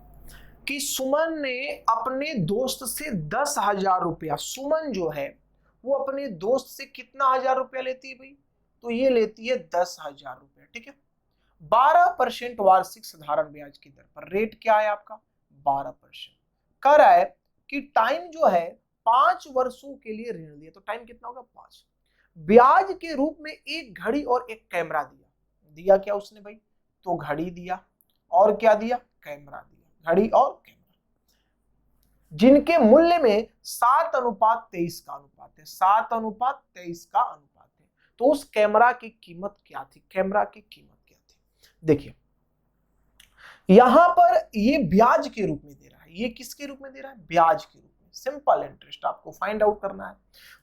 कि सुमन ने अपने दोस्त से 10,000 रुपया, सुमन जो है वो अपने दोस्त से कितना 1,000 रुपया लेती है भाई, तो ये लेती है 10,000 रुपया। ठीक है, 12% वार्षिक साधारण ब्याज की दर पर, रेट क्या है आपका 12%। कह रहा है कि टाइम जो है 5 वर्षों के लिए ऋण दिया, तो टाइम कितना होगा 5, ब्याज के रूप में एक घड़ी और एक कैमरा दिया। दिया क्या उसने भाई, तो घड़ी दिया, और क्या दिया, कैमरा दिया, घड़ी और कैमरा, जिनके मूल्य में 7:23 का अनुपात है, 7:23 का अनुपात है। तो उस कैमरा की कीमत क्या थी, कैमरा की कीमत क्या थी, देखिए यहां पर ये ब्याज के रूप में दे रहा है, ये किसके रूप में दे रहा है, ब्याज के रूप में, सिंपल इंटरेस्ट आपको फाइंड आउट करना है।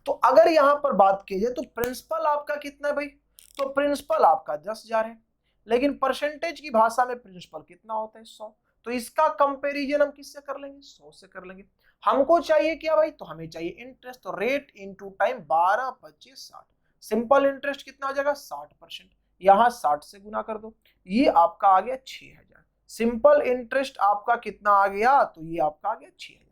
तो अगर यहां पर बात की जाए तो प्रिंसिपल आपका कितना है भाई, तो प्रिंसिपल आपका 10,000 है, लेकिन परसेंटेज की भाषा में प्रिंसिपल कितना होता है 100, तो इसका कंपैरिजन हम किससे कर लेंगे 100 से कर लेंगे। हमको चाहिए क्या भाई, तो हमें चाहिए इंटरेस्ट, तो rate into time 12 25 60, simple interest कितना हो जाएगा 60%, यहां 60 से गुना कर दो, ये आपका आ गया 6,000। सिंपल इंटरेस्ट आपका कितना आ गया, तो ये आपका आ गया 6,000।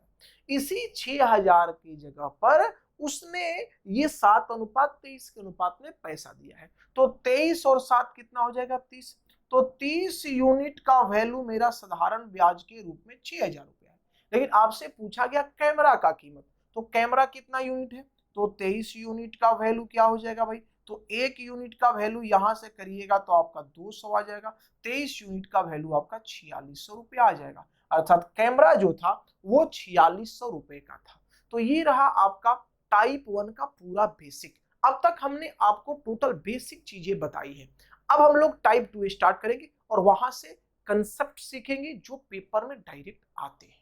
इसी 6,000 की जगह पर उसने ये 7:23 के अनुपात में पैसा दिया है, तो 23 और 7 कितना हो जाएगा 30, तो 30 यूनिट का वैल्यू मेरा साधारण ब्याज के रूप में 6,000 रुपया है। लेकिन आपसे पूछा गया कैमरा का कीमत, तो कैमरा कितना यूनिट है, तो 23 यूनिट का वैल्यू क्या हो जाएगा भाई, तो 1 यूनिट का वैल्यू यहां से करिएगा तो आपका 200 आ जाएगा, 23 यूनिट का वैल्यू आपका 4600 रुपया आ जाएगा, अर्थात कैमरा जो था वो 4600 रुपए का था। तो ये रहा आपका टाइप 1 का पूरा बेसिक। अब तक हमने आपको टोटल बेसिक चीजें बताई है, अब हम लोग टाइप 2 स्टार्ट करेंगे और वहां से कंसेप्ट सीखेंगे जो पेपर में डायरेक्ट आते हैं।